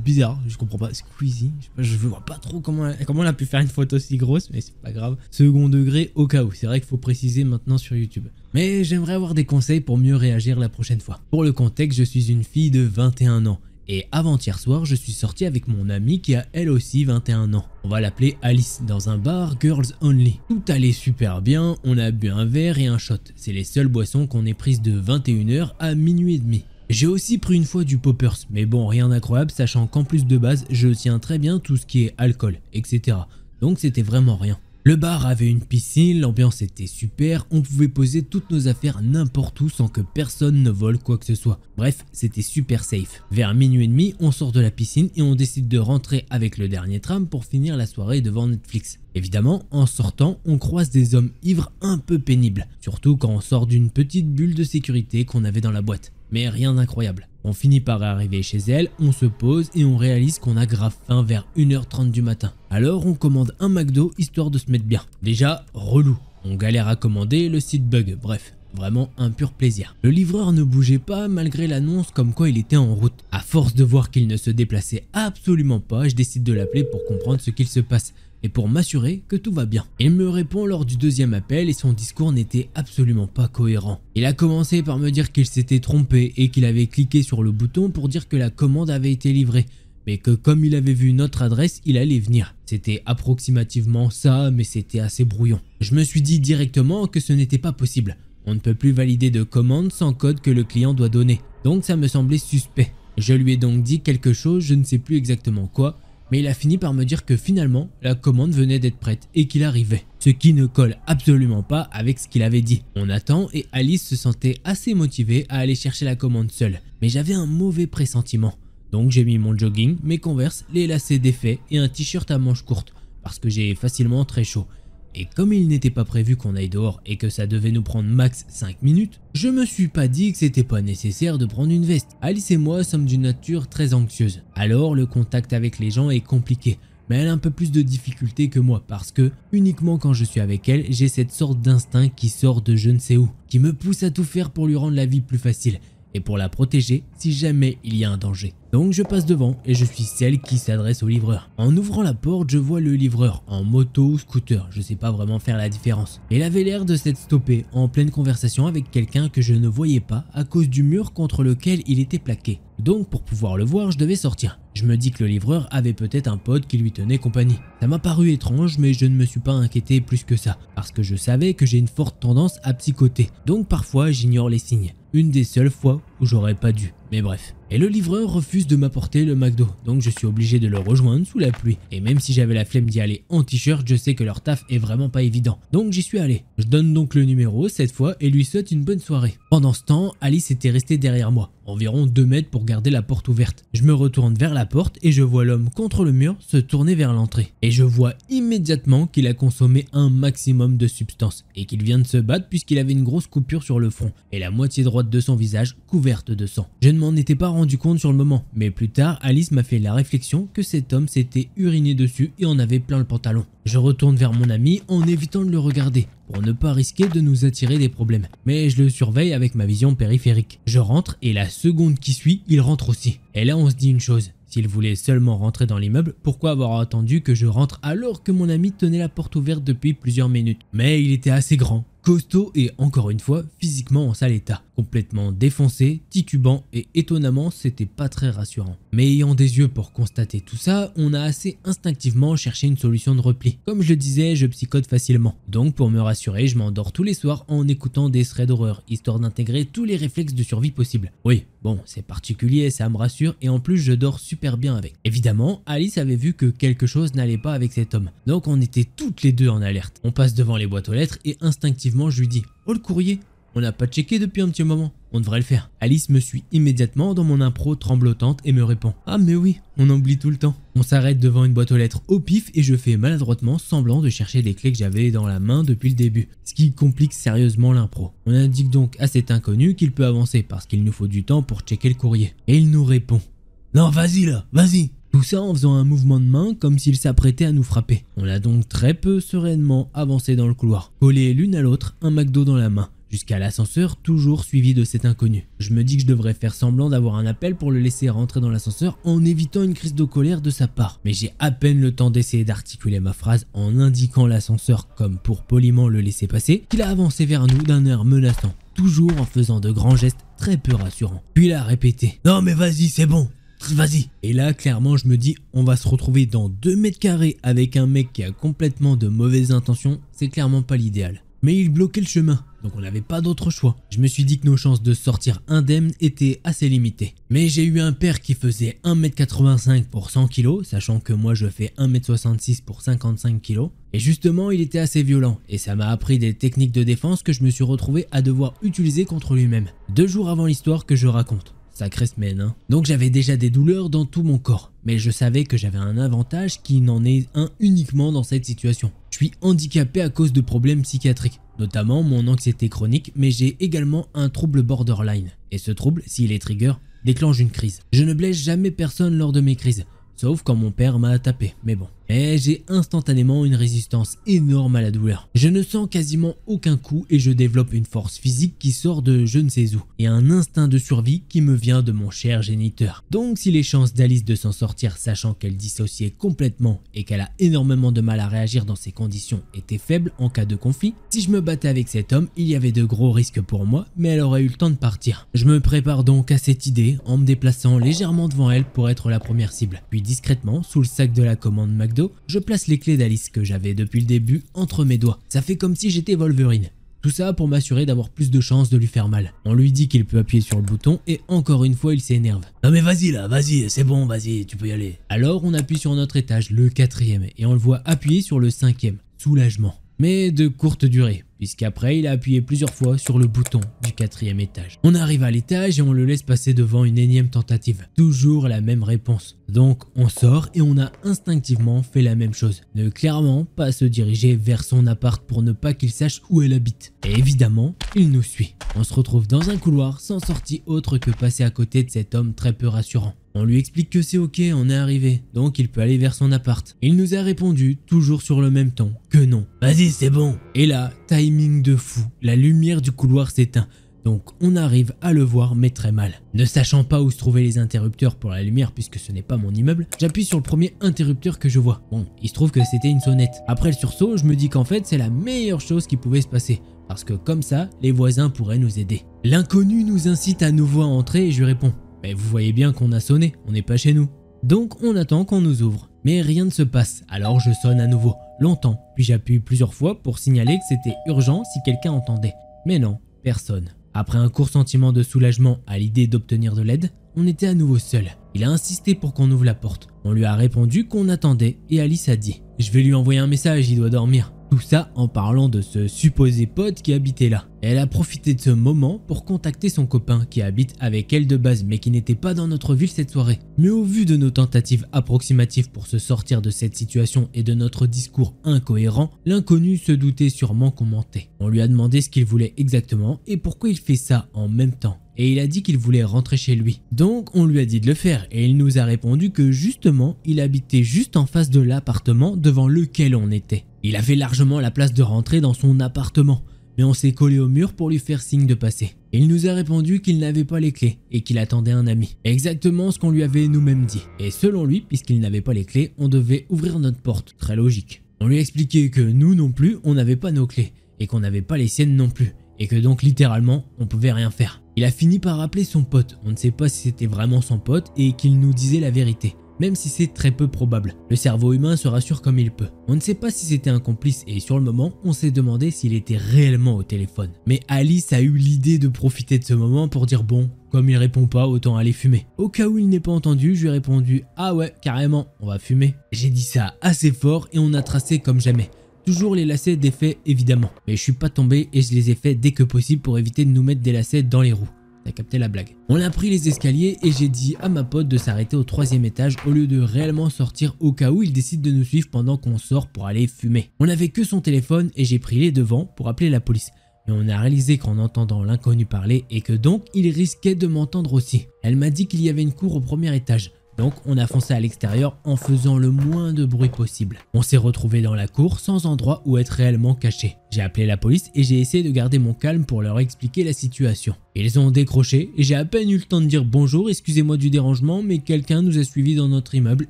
Bizarre, je comprends pas, Squeezie, je vois pas trop comment elle a pu faire une photo si grosse, mais c'est pas grave. Second degré au cas où, c'est vrai qu'il faut préciser maintenant sur YouTube. Mais j'aimerais avoir des conseils pour mieux réagir la prochaine fois. Pour le contexte, je suis une fille de 21 ans. Et avant-hier soir, je suis sorti avec mon amie qui a elle aussi 21 ans. On va l'appeler Alice, dans un bar Girls Only. Tout allait super bien, on a bu un verre et un shot. C'est les seules boissons qu'on ait prises de 21 h à minuit et demi. J'ai aussi pris une fois du poppers, mais bon, rien d'incroyable, sachant qu'en plus de base, je tiens très bien tout ce qui est alcool, etc. Donc c'était vraiment rien. Le bar avait une piscine, l'ambiance était super, on pouvait poser toutes nos affaires n'importe où sans que personne ne vole quoi que ce soit. Bref, c'était super safe. Vers minuit et demi, on sort de la piscine et on décide de rentrer avec le dernier tram pour finir la soirée devant Netflix. Évidemment, en sortant, on croise des hommes ivres un peu pénibles, surtout quand on sort d'une petite bulle de sécurité qu'on avait dans la boîte. Mais rien d'incroyable. On finit par arriver chez elle, on se pose et on réalise qu'on a grave faim vers 1 h 30 du matin. Alors on commande un McDo histoire de se mettre bien. Déjà, relou. On galère à commander, le site bug, bref. Vraiment un pur plaisir. Le livreur ne bougeait pas malgré l'annonce comme quoi il était en route. À force de voir qu'il ne se déplaçait absolument pas, je décide de l'appeler pour comprendre ce qu'il se passe et pour m'assurer que tout va bien. Il me répond lors du deuxième appel et son discours n'était absolument pas cohérent. Il a commencé par me dire qu'il s'était trompé et qu'il avait cliqué sur le bouton pour dire que la commande avait été livrée. mais que comme il avait vu notre adresse, il allait venir. C'était approximativement ça, mais c'était assez brouillon. Je me suis dit directement que ce n'était pas possible. On ne peut plus valider de commande sans code que le client doit donner, donc ça me semblait suspect. Je lui ai donc dit quelque chose, je ne sais plus exactement quoi, mais il a fini par me dire que finalement, la commande venait d'être prête et qu'il arrivait. Ce qui ne colle absolument pas avec ce qu'il avait dit. On attend et Alice se sentait assez motivée à aller chercher la commande seule, mais j'avais un mauvais pressentiment. Donc j'ai mis mon jogging, mes Converse, les lacets défaits et un t-shirt à manches courtes, parce que j'ai facilement très chaud. Et comme il n'était pas prévu qu'on aille dehors et que ça devait nous prendre max 5 minutes, je me suis pas dit que c'était pas nécessaire de prendre une veste. Alice et moi sommes d'une nature très anxieuse, alors le contact avec les gens est compliqué. Mais elle a un peu plus de difficultés que moi parce que, uniquement quand je suis avec elle, j'ai cette sorte d'instinct qui sort de je ne sais où, qui me pousse à tout faire pour lui rendre la vie plus facile et pour la protéger si jamais il y a un danger. Donc je passe devant et je suis celle qui s'adresse au livreur. En ouvrant la porte, je vois le livreur en moto ou scooter, je sais pas vraiment faire la différence. Il avait l'air de s'être stoppé en pleine conversation avec quelqu'un que je ne voyais pas à cause du mur contre lequel il était plaqué. Donc pour pouvoir le voir, je devais sortir. Je me dis que le livreur avait peut-être un pote qui lui tenait compagnie. Ça m'a paru étrange, mais je ne me suis pas inquiété plus que ça, parce que je savais que j'ai une forte tendance à psychoter. Donc parfois j'ignore les signes. Une des seules fois où j'aurais pas dû. Mais bref. Et le livreur refuse de m'apporter le McDo, donc je suis obligé de le rejoindre sous la pluie. Et même si j'avais la flemme d'y aller en t-shirt, je sais que leur taf est vraiment pas évident. Donc j'y suis allé. Je donne donc le numéro cette fois et lui souhaite une bonne soirée. Pendant ce temps, Alice était restée derrière moi, environ 2 mètres pour garder la porte ouverte. Je me retourne vers la porte et je vois l'homme contre le mur se tourner vers l'entrée. Et je vois immédiatement qu'il a consommé un maximum de substances et qu'il vient de se battre puisqu'il avait une grosse coupure sur le front et la moitié droite de son visage couverte de sang. Je ne m'en étais pas rendu compte sur le moment, mais plus tard, Alice m'a fait la réflexion que cet homme s'était uriné dessus et en avait plein le pantalon. Je retourne vers mon ami en évitant de le regarder, pour ne pas risquer de nous attirer des problèmes. Mais je le surveille avec ma vision périphérique. Je rentre et la seconde qui suit, il rentre aussi. Et là on se dit une chose, s'il voulait seulement rentrer dans l'immeuble, pourquoi avoir attendu que je rentre alors que mon ami tenait la porte ouverte depuis plusieurs minutes? Mais il était assez grand, costaud et encore une fois physiquement en sale état, complètement défoncé, titubant et étonnamment c'était pas très rassurant. Mais ayant des yeux pour constater tout ça, on a assez instinctivement cherché une solution de repli. Comme je le disais, je psychote facilement, donc pour me rassurer, je m'endors tous les soirs en écoutant des threads d'horreur, histoire d'intégrer tous les réflexes de survie possibles. Oui, bon, c'est particulier, ça me rassure et en plus je dors super bien avec. Évidemment, Alice avait vu que quelque chose n'allait pas avec cet homme, donc on était toutes les deux en alerte. On passe devant les boîtes aux lettres et instinctivement je lui dis « Oh le courrier !» On n'a pas checké depuis un petit moment, on devrait le faire. Alice me suit immédiatement dans mon impro tremblotante et me répond « Ah mais oui, on oublie tout le temps ». On s'arrête devant une boîte aux lettres au pif et je fais maladroitement semblant de chercher des clés que j'avais dans la main depuis le début, ce qui complique sérieusement l'impro. On indique donc à cet inconnu qu'il peut avancer parce qu'il nous faut du temps pour checker le courrier. Et il nous répond « Non vas-y là, vas-y ». Tout ça en faisant un mouvement de main comme s'il s'apprêtait à nous frapper. On a donc très peu sereinement avancé dans le couloir, collés l'une à l'autre, un McDo dans la main, jusqu'à l'ascenseur toujours suivi de cet inconnu. Je me dis que je devrais faire semblant d'avoir un appel pour le laisser rentrer dans l'ascenseur en évitant une crise de colère de sa part. Mais j'ai à peine le temps d'essayer d'articuler ma phrase en indiquant l'ascenseur comme pour poliment le laisser passer, qu'il a avancé vers nous d'un air menaçant, toujours en faisant de grands gestes très peu rassurants. Puis il a répété « Non mais vas-y c'est bon !» Vas-y. Et là, clairement, je me dis, on va se retrouver dans 2 mètres carrés avec un mec qui a complètement de mauvaises intentions, c'est clairement pas l'idéal. Mais il bloquait le chemin, donc on n'avait pas d'autre choix. Je me suis dit que nos chances de sortir indemnes étaient assez limitées. Mais j'ai eu un père qui faisait 1m85 pour 100 kg, sachant que moi je fais 1m66 pour 55 kg. Et justement, il était assez violent, et ça m'a appris des techniques de défense que je me suis retrouvé à devoir utiliser contre lui-même. 2 jours avant l'histoire que je raconte. Sacrée semaine, hein. Donc j'avais déjà des douleurs dans tout mon corps, mais je savais que j'avais un avantage qui n'en est un uniquement dans cette situation. Je suis handicapé à cause de problèmes psychiatriques, notamment mon anxiété chronique, mais j'ai également un trouble borderline. Et ce trouble, s'il est trigger, déclenche une crise. Je ne blesse jamais personne lors de mes crises, sauf quand mon père m'a tapé, mais bon. Mais j'ai instantanément une résistance énorme à la douleur. Je ne sens quasiment aucun coup et je développe une force physique qui sort de je ne sais où et un instinct de survie qui me vient de mon cher géniteur. Donc si les chances d'Alice de s'en sortir sachant qu'elle dissociait complètement et qu'elle a énormément de mal à réagir dans ces conditions étaient faibles en cas de conflit, si je me battais avec cet homme, il y avait de gros risques pour moi, mais elle aurait eu le temps de partir. Je me prépare donc à cette idée en me déplaçant légèrement devant elle pour être la première cible. Puis discrètement, sous le sac de la commande McDo, je place les clés d'Alice que j'avais depuis le début entre mes doigts. Ça fait comme si j'étais Wolverine. Tout ça pour m'assurer d'avoir plus de chances de lui faire mal. On lui dit qu'il peut appuyer sur le bouton et encore une fois il s'énerve. Non mais vas-y là, vas-y, c'est bon, vas-y, tu peux y aller. Alors on appuie sur notre étage, le 4e, et on le voit appuyer sur le 5e. Soulagement. Mais de courte durée, puisqu'après il a appuyé plusieurs fois sur le bouton du 4e étage. On arrive à l'étage et on le laisse passer devant une énième tentative. Toujours la même réponse. Donc on sort et on a instinctivement fait la même chose. Ne clairement pas se diriger vers son appart pour ne pas qu'il sache où elle habite. Et évidemment, il nous suit. On se retrouve dans un couloir sans sortie autre que passer à côté de cet homme très peu rassurant. On lui explique que c'est ok, on est arrivé, donc il peut aller vers son appart. Il nous a répondu, toujours sur le même ton, que non. Vas-y, c'est bon. Et là, timing de fou, la lumière du couloir s'éteint. Donc on arrive à le voir mais très mal. Ne sachant pas où se trouvaient les interrupteurs pour la lumière puisque ce n'est pas mon immeuble, j'appuie sur le premier interrupteur que je vois. Bon, il se trouve que c'était une sonnette. Après le sursaut, je me dis qu'en fait c'est la meilleure chose qui pouvait se passer. Parce que comme ça, les voisins pourraient nous aider. L'inconnu nous incite à nouveau à entrer et je lui réponds. Mais vous voyez bien qu'on a sonné, on n'est pas chez nous. Donc on attend qu'on nous ouvre. Mais rien ne se passe, alors je sonne à nouveau, longtemps, puis j'appuie plusieurs fois pour signaler que c'était urgent si quelqu'un entendait. Mais non, personne. Après un court sentiment de soulagement à l'idée d'obtenir de l'aide, on était à nouveau seul. Il a insisté pour qu'on ouvre la porte. On lui a répondu qu'on attendait et Alice a dit « Je vais lui envoyer un message, il doit dormir ». Tout ça en parlant de ce supposé pote qui habitait là. Elle a profité de ce moment pour contacter son copain qui habite avec elle de base mais qui n'était pas dans notre ville cette soirée. Mais au vu de nos tentatives approximatives pour se sortir de cette situation et de notre discours incohérent, l'inconnu se doutait sûrement qu'on mentait. On lui a demandé ce qu'il voulait exactement et pourquoi il fait ça en même temps. Et il a dit qu'il voulait rentrer chez lui. Donc on lui a dit de le faire et il nous a répondu que justement il habitait juste en face de l'appartement devant lequel on était. Il avait largement la place de rentrer dans son appartement, mais on s'est collé au mur pour lui faire signe de passer. Et il nous a répondu qu'il n'avait pas les clés et qu'il attendait un ami. Exactement ce qu'on lui avait nous-mêmes dit. Et selon lui, puisqu'il n'avait pas les clés, on devait ouvrir notre porte. Très logique. On lui a expliqué que nous non plus, on n'avait pas nos clés et qu'on n'avait pas les siennes non plus. Et que donc littéralement, on pouvait rien faire. Il a fini par appeler son pote. On ne sait pas si c'était vraiment son pote et qu'il nous disait la vérité. Même si c'est très peu probable. Le cerveau humain se rassure comme il peut. On ne sait pas si c'était un complice et sur le moment, on s'est demandé s'il était réellement au téléphone. Mais Alice a eu l'idée de profiter de ce moment pour dire bon, comme il répond pas, autant aller fumer. Au cas où il n'est pas entendu, je lui ai répondu ah ouais, carrément, on va fumer. J'ai dit ça assez fort et on a tracé comme jamais. Toujours les lacets défaits évidemment. Mais je suis pas tombé et je les ai faits dès que possible pour éviter de nous mettre des lacets dans les roues. T'as capté la blague. On a pris les escaliers et j'ai dit à ma pote de s'arrêter au 3e étage au lieu de réellement sortir au cas où il décide de nous suivre pendant qu'on sort pour aller fumer. On n'avait que son téléphone et j'ai pris les devants pour appeler la police. Mais on a réalisé qu'en entendant l'inconnu parler et que donc il risquait de m'entendre aussi. Elle m'a dit qu'il y avait une cour au 1er étage. Donc on a foncé à l'extérieur en faisant le moins de bruit possible. On s'est retrouvé dans la cour sans endroit où être réellement caché. J'ai appelé la police et j'ai essayé de garder mon calme pour leur expliquer la situation. Ils ont décroché et j'ai à peine eu le temps de dire bonjour, excusez-moi du dérangement, mais quelqu'un nous a suivis dans notre immeuble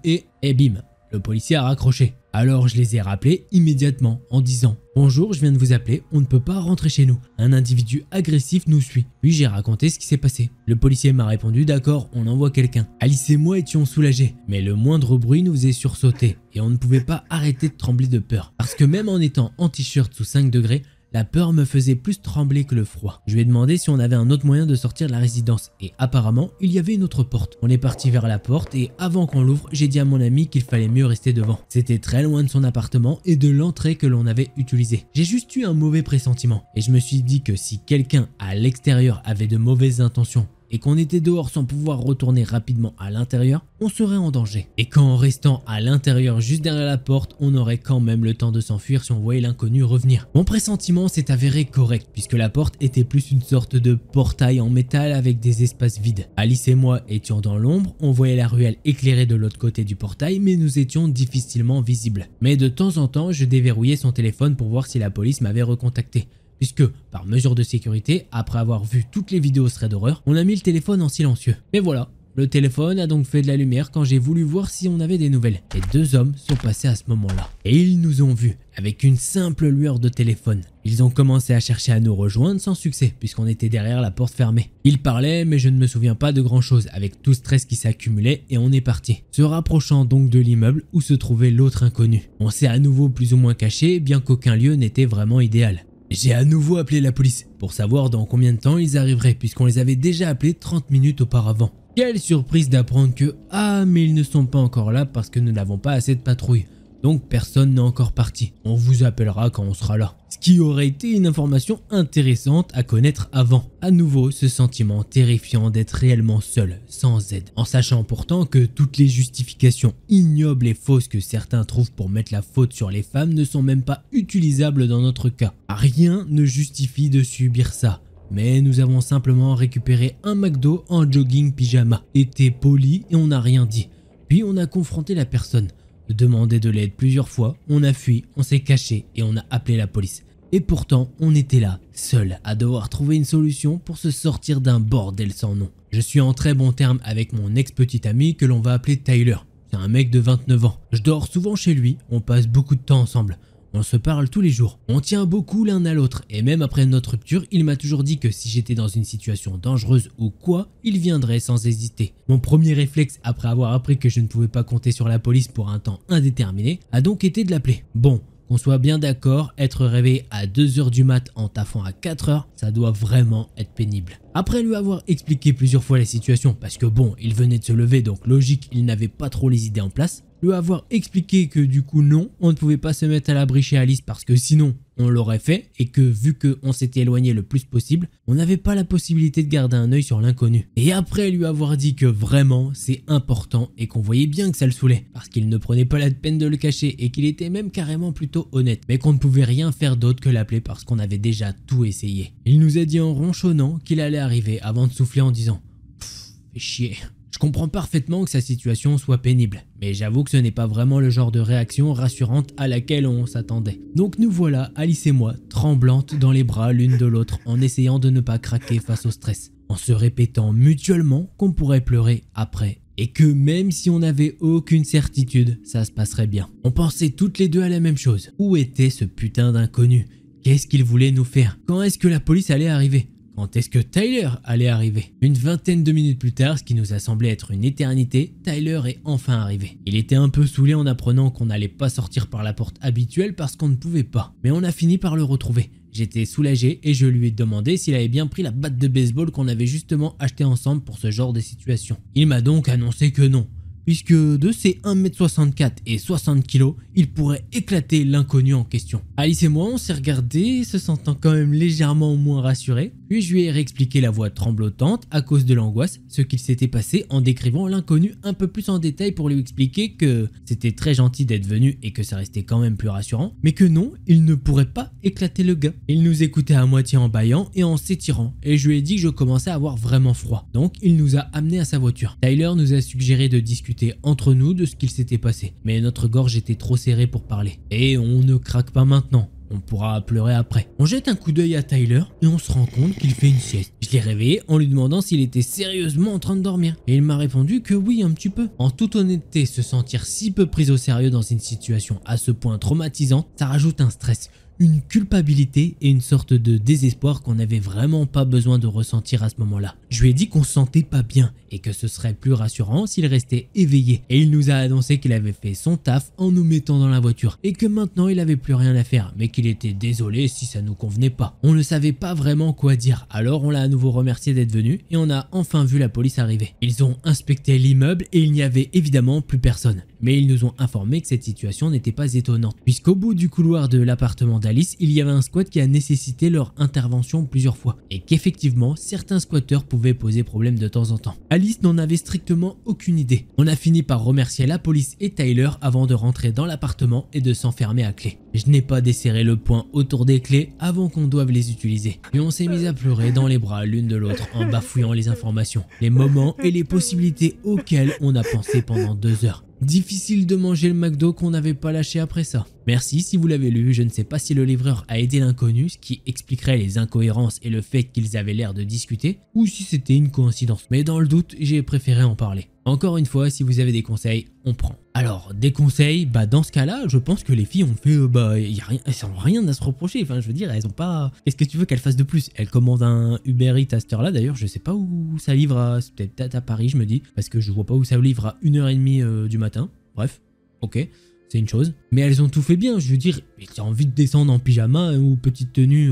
et bim, le policier a raccroché. Alors je les ai rappelés immédiatement en disant « Bonjour, je viens de vous appeler, on ne peut pas rentrer chez nous. Un individu agressif nous suit. » Puis j'ai raconté ce qui s'est passé. Le policier m'a répondu « D'accord, on envoie quelqu'un. » Alice et moi étions soulagés, mais le moindre bruit nous faisait sursauter et on ne pouvait pas arrêter de trembler de peur. Parce que même en étant en t-shirt sous 5 degrés, la peur me faisait plus trembler que le froid. Je lui ai demandé si on avait un autre moyen de sortir de la résidence et apparemment il y avait une autre porte. On est parti vers la porte et avant qu'on l'ouvre, j'ai dit à mon ami qu'il fallait mieux rester devant. C'était très loin de son appartement et de l'entrée que l'on avait utilisée. J'ai juste eu un mauvais pressentiment et je me suis dit que si quelqu'un à l'extérieur avait de mauvaises intentions et qu'on était dehors sans pouvoir retourner rapidement à l'intérieur, on serait en danger. Et qu'en restant à l'intérieur juste derrière la porte, on aurait quand même le temps de s'enfuir si on voyait l'inconnu revenir. Mon pressentiment s'est avéré correct puisque la porte était plus une sorte de portail en métal avec des espaces vides. Alice et moi étions dans l'ombre, on voyait la ruelle éclairée de l'autre côté du portail mais nous étions difficilement visibles. Mais de temps en temps, je déverrouillais son téléphone pour voir si la police m'avait recontacté. Puisque, par mesure de sécurité, après avoir vu toutes les vidéos thread d'horreur, on a mis le téléphone en silencieux. Mais voilà, le téléphone a donc fait de la lumière quand j'ai voulu voir si on avait des nouvelles. Et 2 hommes sont passés à ce moment-là. Et ils nous ont vus, avec une simple lueur de téléphone. Ils ont commencé à chercher à nous rejoindre sans succès, puisqu'on était derrière la porte fermée. Ils parlaient, mais je ne me souviens pas de grand chose, avec tout stress qui s'accumulait, et on est parti. Se rapprochant donc de l'immeuble où se trouvait l'autre inconnu. On s'est à nouveau plus ou moins caché, bien qu'aucun lieu n'était vraiment idéal. J'ai à nouveau appelé la police pour savoir dans combien de temps ils arriveraient puisqu'on les avait déjà appelés 30 minutes auparavant. Quelle surprise d'apprendre que mais ils ne sont pas encore là parce que nous n'avons pas assez de patrouilles. Donc personne n'est encore parti. On vous appellera quand on sera là. Ce qui aurait été une information intéressante à connaître avant. À nouveau, ce sentiment terrifiant d'être réellement seul, sans aide. En sachant pourtant que toutes les justifications ignobles et fausses que certains trouvent pour mettre la faute sur les femmes ne sont même pas utilisables dans notre cas. Rien ne justifie de subir ça. Mais nous avons simplement récupéré un McDo en jogging pyjama. Été poli et on n'a rien dit. Puis on a confronté la personne. Demandé de l'aide plusieurs fois, on a fui, on s'est caché et on a appelé la police. Et pourtant, on était là, seul, à devoir trouver une solution pour se sortir d'un bordel sans nom. Je suis en très bon terme avec mon ex-petit ami que l'on va appeler Tyler. C'est un mec de 29 ans. Je dors souvent chez lui, on passe beaucoup de temps ensemble. On se parle tous les jours. On tient beaucoup l'un à l'autre et même après notre rupture, il m'a toujours dit que si j'étais dans une situation dangereuse ou quoi, il viendrait sans hésiter. Mon premier réflexe après avoir appris que je ne pouvais pas compter sur la police pour un temps indéterminé a donc été de l'appeler. Bon, qu'on soit bien d'accord, être réveillé à 2 h du mat en taffant à 4 h, ça doit vraiment être pénible. Après lui avoir expliqué plusieurs fois la situation, parce que bon, il venait de se lever donc logique, il n'avait pas trop les idées en place, lui avoir expliqué que du coup non, on ne pouvait pas se mettre à l'abri chez Alice parce que sinon on l'aurait fait et que vu qu'on s'était éloigné le plus possible, on n'avait pas la possibilité de garder un œil sur l'inconnu. Et après lui avoir dit que vraiment c'est important et qu'on voyait bien que ça le saoulait parce qu'il ne prenait pas la peine de le cacher et qu'il était même carrément plutôt honnête, mais qu'on ne pouvait rien faire d'autre que l'appeler parce qu'on avait déjà tout essayé. Il nous a dit en ronchonnant qu'il allait arriver avant de souffler en disant « Pfff, fais chier ». Je comprends parfaitement que sa situation soit pénible, mais j'avoue que ce n'est pas vraiment le genre de réaction rassurante à laquelle on s'attendait. Donc nous voilà, Alice et moi, tremblantes dans les bras l'une de l'autre en essayant de ne pas craquer face au stress, en se répétant mutuellement qu'on pourrait pleurer après. Et que même si on n'avait aucune certitude, ça se passerait bien. On pensait toutes les deux à la même chose. Où était ce putain d'inconnu? Qu'est-ce qu'il voulait nous faire? Quand est-ce que la police allait arriver? Quand est-ce que Tyler allait arriver? Une vingtaine de minutes plus tard, ce qui nous a semblé être une éternité, Tyler est enfin arrivé. Il était un peu saoulé en apprenant qu'on n'allait pas sortir par la porte habituelle parce qu'on ne pouvait pas. Mais on a fini par le retrouver. J'étais soulagé et je lui ai demandé s'il avait bien pris la batte de baseball qu'on avait justement acheté ensemble pour ce genre de situation. Il m'a donc annoncé que non, puisque de ses 1m64 et 60 kg, il pourrait éclater l'inconnu en question. Alice et moi, on s'est regardés, se sentant quand même légèrement moins rassurés, puis je lui ai réexpliqué la voix tremblotante à cause de l'angoisse, ce qu'il s'était passé en décrivant l'inconnu un peu plus en détail pour lui expliquer que c'était très gentil d'être venu et que ça restait quand même plus rassurant, mais que non, il ne pourrait pas éclater le gars. Il nous écoutait à moitié en bâillant et en s'étirant, et je lui ai dit que je commençais à avoir vraiment froid. Donc il nous a amenés à sa voiture. Tyler nous a suggéré de discuter entre nous de ce qu'il s'était passé, mais notre gorge était trop serrée pour parler. Et on ne craque pas maintenant. On pourra pleurer après. On jette un coup d'œil à Tyler et on se rend compte qu'il fait une sieste. Je l'ai réveillé en lui demandant s'il était sérieusement en train de dormir. Et il m'a répondu que oui, un petit peu. En toute honnêteté, se sentir si peu pris au sérieux dans une situation à ce point traumatisante, ça rajoute un stress, une culpabilité et une sorte de désespoir qu'on n'avait vraiment pas besoin de ressentir à ce moment-là. Je lui ai dit qu'on se sentait pas bien et que ce serait plus rassurant s'il restait éveillé. Et il nous a annoncé qu'il avait fait son taf en nous mettant dans la voiture et que maintenant il avait plus rien à faire, mais qu'il était désolé si ça nous convenait pas. On ne savait pas vraiment quoi dire, alors on l'a à nouveau remercié d'être venu et on a enfin vu la police arriver. Ils ont inspecté l'immeuble et il n'y avait évidemment plus personne. Mais ils nous ont informé que cette situation n'était pas étonnante, puisqu'au bout du couloir de l'appartement d'Alice, il y avait un squat qui a nécessité leur intervention plusieurs fois, et qu'effectivement, certains squatteurs pouvaient pouvait poser problème de temps en temps. Alice n'en avait strictement aucune idée. On a fini par remercier la police et Tyler avant de rentrer dans l'appartement et de s'enfermer à clé. Je n'ai pas desserré le poing autour des clés avant qu'on doive les utiliser. Puis on s'est mis à pleurer dans les bras l'une de l'autre en bafouillant les informations, les moments et les possibilités auxquelles on a pensé pendant 2 heures. Difficile de manger le McDo qu'on n'avait pas lâché après ça. Merci si vous l'avez lu, je ne sais pas si le livreur a aidé l'inconnu, ce qui expliquerait les incohérences et le fait qu'ils avaient l'air de discuter, ou si c'était une coïncidence. Mais dans le doute, j'ai préféré en parler. Encore une fois, si vous avez des conseils, on prend. Alors, des conseils, dans ce cas-là, je pense que les filles ont fait, y a rien, elles n'ont rien à se reprocher. Enfin, je veux dire, elles ont pas... Qu'est-ce que tu veux qu'elles fassent de plus? Elles commandent un Uber Eats à cette heure-là, d'ailleurs, je sais pas où ça livre à... C'est peut-être à Paris, je me dis, parce que je vois pas où ça livre à 1h30 du matin. Bref, ok, c'est une chose. Mais elles ont tout fait bien, je veux dire, tu as envie de descendre en pyjama ou petite tenue...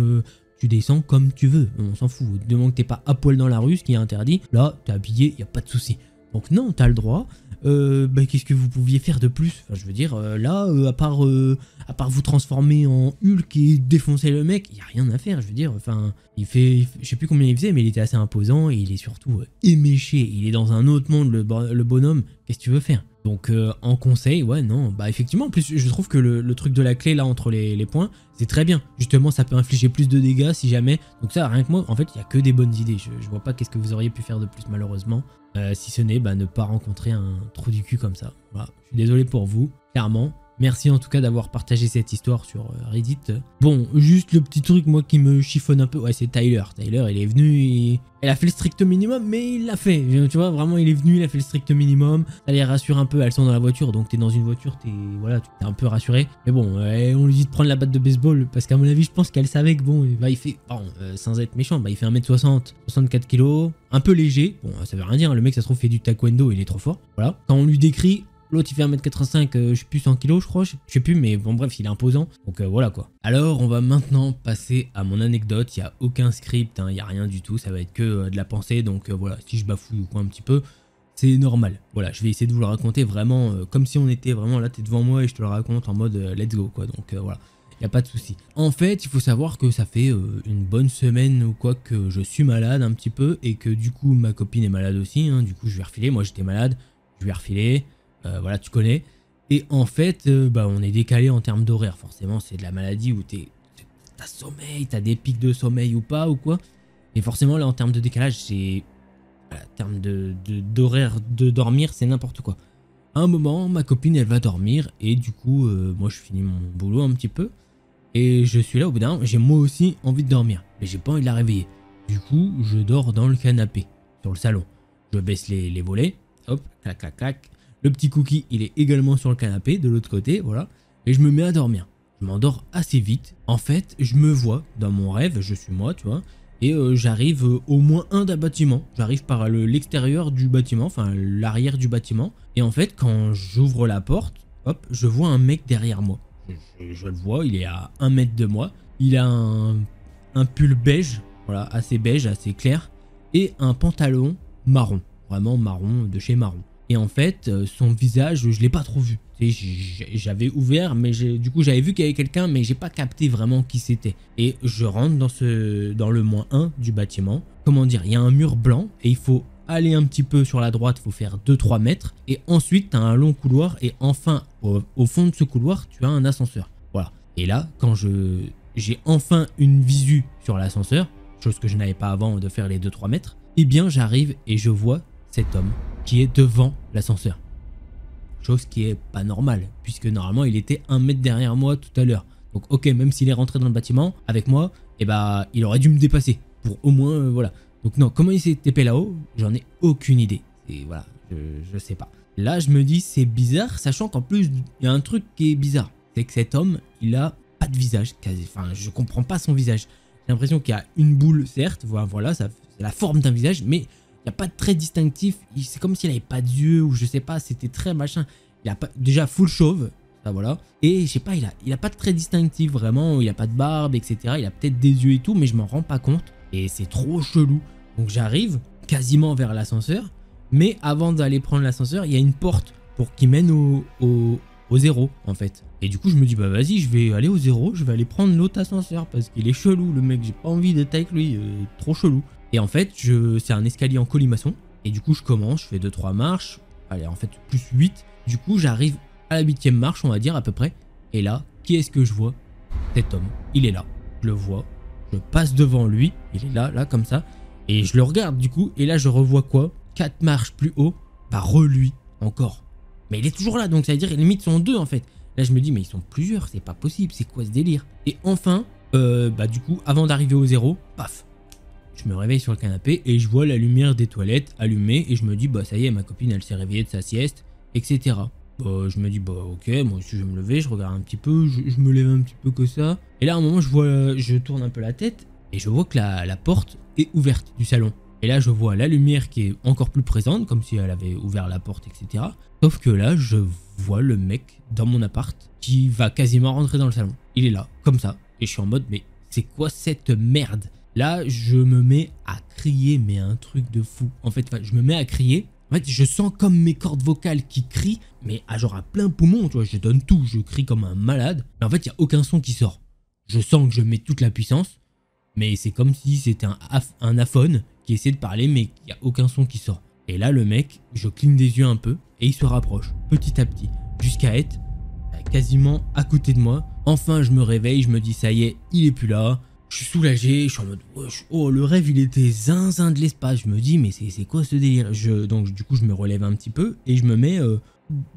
tu descends comme tu veux, on s'en fout. Du moment que t'es pas à poil dans la rue, ce qui est interdit, là, t'es habillé, y a pas de souci. Donc non, t'as le droit. Qu'est-ce que vous pouviez faire de plus? Enfin, je veux dire, à part vous transformer en Hulk et défoncer le mec, y a rien à faire. Je veux dire, enfin, il fait, je sais plus combien il faisait, mais il était assez imposant et il est surtout éméché. Il est dans un autre monde, le bonhomme. Qu'est-ce que tu veux faire? Donc en conseil, ouais, non, effectivement, en plus je trouve que le truc de la clé là entre les points, c'est très bien. Justement, ça peut infliger plus de dégâts si jamais. Donc ça, rien que moi, en fait, il y a que des bonnes idées. Je vois pas qu'est-ce que vous auriez pu faire de plus malheureusement. Si ce n'est ne pas rencontrer un trou du cul comme ça. Voilà, je suis désolé pour vous, clairement. Merci en tout cas d'avoir partagé cette histoire sur Reddit. Bon, juste le petit truc moi qui me chiffonne un peu, ouais, c'est Tyler. Tyler, il est venu, il a fait le strict minimum, mais il l'a fait. Tu vois, vraiment, il est venu, il a fait le strict minimum. Ça les rassure un peu, elles sont dans la voiture, donc t'es dans une voiture, t'es un peu rassuré. Mais bon, on lui dit de prendre la batte de baseball, parce qu'à mon avis, je pense qu'elle savait que bon, il fait, sans être méchant, il fait 1m60, 64 kg, un peu léger. Bon, ça veut rien dire, le mec, ça se trouve, fait du taekwondo, il est trop fort. Voilà. Quand on lui décrit... L'autre il fait 1m85, je sais plus 100 kg je crois, je sais plus, mais bon bref, il est imposant, donc voilà quoi. Alors on va maintenant passer à mon anecdote, il n'y a aucun script, il n'y a rien du tout, ça va être que de la pensée, donc voilà, si je bafouille ou quoi un petit peu, c'est normal. Voilà, je vais essayer de vous le raconter vraiment comme si on était vraiment là, t'es devant moi et je te le raconte en mode let's go quoi, donc voilà. Il n'y a pas de souci. En fait, il faut savoir que ça fait une bonne semaine ou quoi que je suis malade un petit peu et que du coup ma copine est malade aussi, du coup je vais refiler, moi j'étais malade, je vais refiler. Voilà, tu connais. Et en fait, on est décalé en termes d'horaire. Forcément, c'est de la maladie où t'as sommeil, t'as des pics de sommeil ou pas ou quoi. Et forcément, là, en termes de décalage, c'est... Voilà, en termes d'horaire de dormir, c'est n'importe quoi. À un moment, ma copine, elle va dormir. Et du coup, moi, je finis mon boulot un petit peu. Et je suis là, au bout d'un moment, j'ai moi aussi envie de dormir. Mais j'ai pas envie de la réveiller. Du coup, je dors dans le canapé, sur le salon. Je baisse les volets. Hop, clac, clac, clac. Le petit cookie, il est également sur le canapé, de l'autre côté, voilà. Et je me mets à dormir. Je m'endors assez vite. En fait, je me vois dans mon rêve, je suis moi, tu vois. Et j'arrive au moins un d'un bâtiment. J'arrive par l'extérieur du bâtiment, enfin l'arrière du bâtiment. Et en fait, quand j'ouvre la porte, hop, je vois un mec derrière moi. Je le vois, il est à 1 mètre de moi. Il a un pull beige, voilà, assez beige, assez clair. Et un pantalon marron, vraiment marron, de chez Marron. Et en fait, son visage, je l'ai pas trop vu. J'avais ouvert, mais du coup, j'avais vu qu'il y avait quelqu'un, mais j'ai pas capté vraiment qui c'était. Et je rentre dans le -1 du bâtiment. Comment dire, il y a un mur blanc et il faut aller un petit peu sur la droite, il faut faire 2-3 mètres. Et ensuite, tu as un long couloir et enfin, au fond de ce couloir, tu as un ascenseur. Voilà. Et là, quand j'ai enfin une visu sur l'ascenseur, chose que je n'avais pas avant de faire les 2-3 mètres, eh bien, j'arrive et je vois cet homme qui est devant l'ascenseur. Chose qui est pas normale, puisque normalement il était 1 mètre derrière moi tout à l'heure. Donc ok, même s'il est rentré dans le bâtiment avec moi, il aurait dû me dépasser pour au moins voilà. Donc non, comment il s'est TP là-haut, j'en ai aucune idée. Et voilà, je sais pas. Là je me dis c'est bizarre, sachant qu'en plus il y a un truc qui est bizarre, c'est que cet homme il a pas de visage, enfin je comprends pas son visage. J'ai l'impression qu'il y a une boule certes, voilà, ça c'est la forme d'un visage, mais il n'y a pas de trait distinctif, c'est comme s'il n'avait pas d'yeux ou je sais pas, c'était très machin. Il a pas, déjà full chauve, ça voilà. Et je sais pas, il a pas de trait distinctif vraiment, il a pas de barbe, etc. Il a peut-être des yeux et tout, mais je m'en rends pas compte. Et c'est trop chelou. Donc j'arrive quasiment vers l'ascenseur, mais avant d'aller prendre l'ascenseur, il y a une porte pour qui mène au 0 en fait. Et du coup je me dis vas-y, je vais aller au 0, je vais aller prendre l'autre ascenseur parce qu'il est chelou le mec, j'ai pas envie d'être avec lui, trop chelou. Et en fait, c'est un escalier en colimaçon. Et du coup, je commence, je fais 2-3 marches. Allez, en fait, plus 8. Du coup, j'arrive à la 8e marche, on va dire, à peu près. Et là, qui est-ce que je vois? Cet homme. Il est là. Je le vois. Je passe devant lui. Il est là, là, comme ça. Et je le regarde, du coup. Et là, je revois quoi? 4 marches plus haut. Bah, lui, encore. Mais il est toujours là. Donc, ça veut dire, limite, ils sont 2, en fait. Là, je me dis, mais ils sont plusieurs. C'est pas possible. C'est quoi ce délire? Et enfin, bah, du coup, avant d'arriver au 0, paf. Je me réveille sur le canapé et je vois la lumière des toilettes allumée et je me dis bah ça y est, ma copine elle s'est réveillée de sa sieste, etc. Bah, je me dis bah ok, moi aussi je vais me lever, je regarde un petit peu, je me lève un petit peu que ça. Et là à un moment je tourne un peu la tête et je vois que la porte est ouverte du salon. Et là je vois la lumière qui est encore plus présente, comme si elle avait ouvert la porte, etc. Sauf que là je vois le mec dans mon appart qui va quasiment rentrer dans le salon. Il est là, comme ça. Et je suis en mode mais c'est quoi cette merde? Là, je me mets à crier, mais un truc de fou. En fait, je me mets à crier. En fait, je sens comme mes cordes vocales qui crient, mais à genre à plein poumon, tu vois, je donne tout, je crie comme un malade. Mais en fait, il n'y a aucun son qui sort. Je sens que je mets toute la puissance, mais c'est comme si c'était un aphone qui essaie de parler, mais il n'y a aucun son qui sort. Et là, le mec, je cligne des yeux un peu, et il se rapproche, petit à petit, jusqu'à être quasiment à côté de moi. Enfin, je me réveille, je me dis, ça y est, il est plus là. Je suis soulagé, je suis en mode oh le rêve il était zinzin de l'espace. Je me dis mais c'est quoi ce délire? Donc du coup je me relève un petit peu et je me mets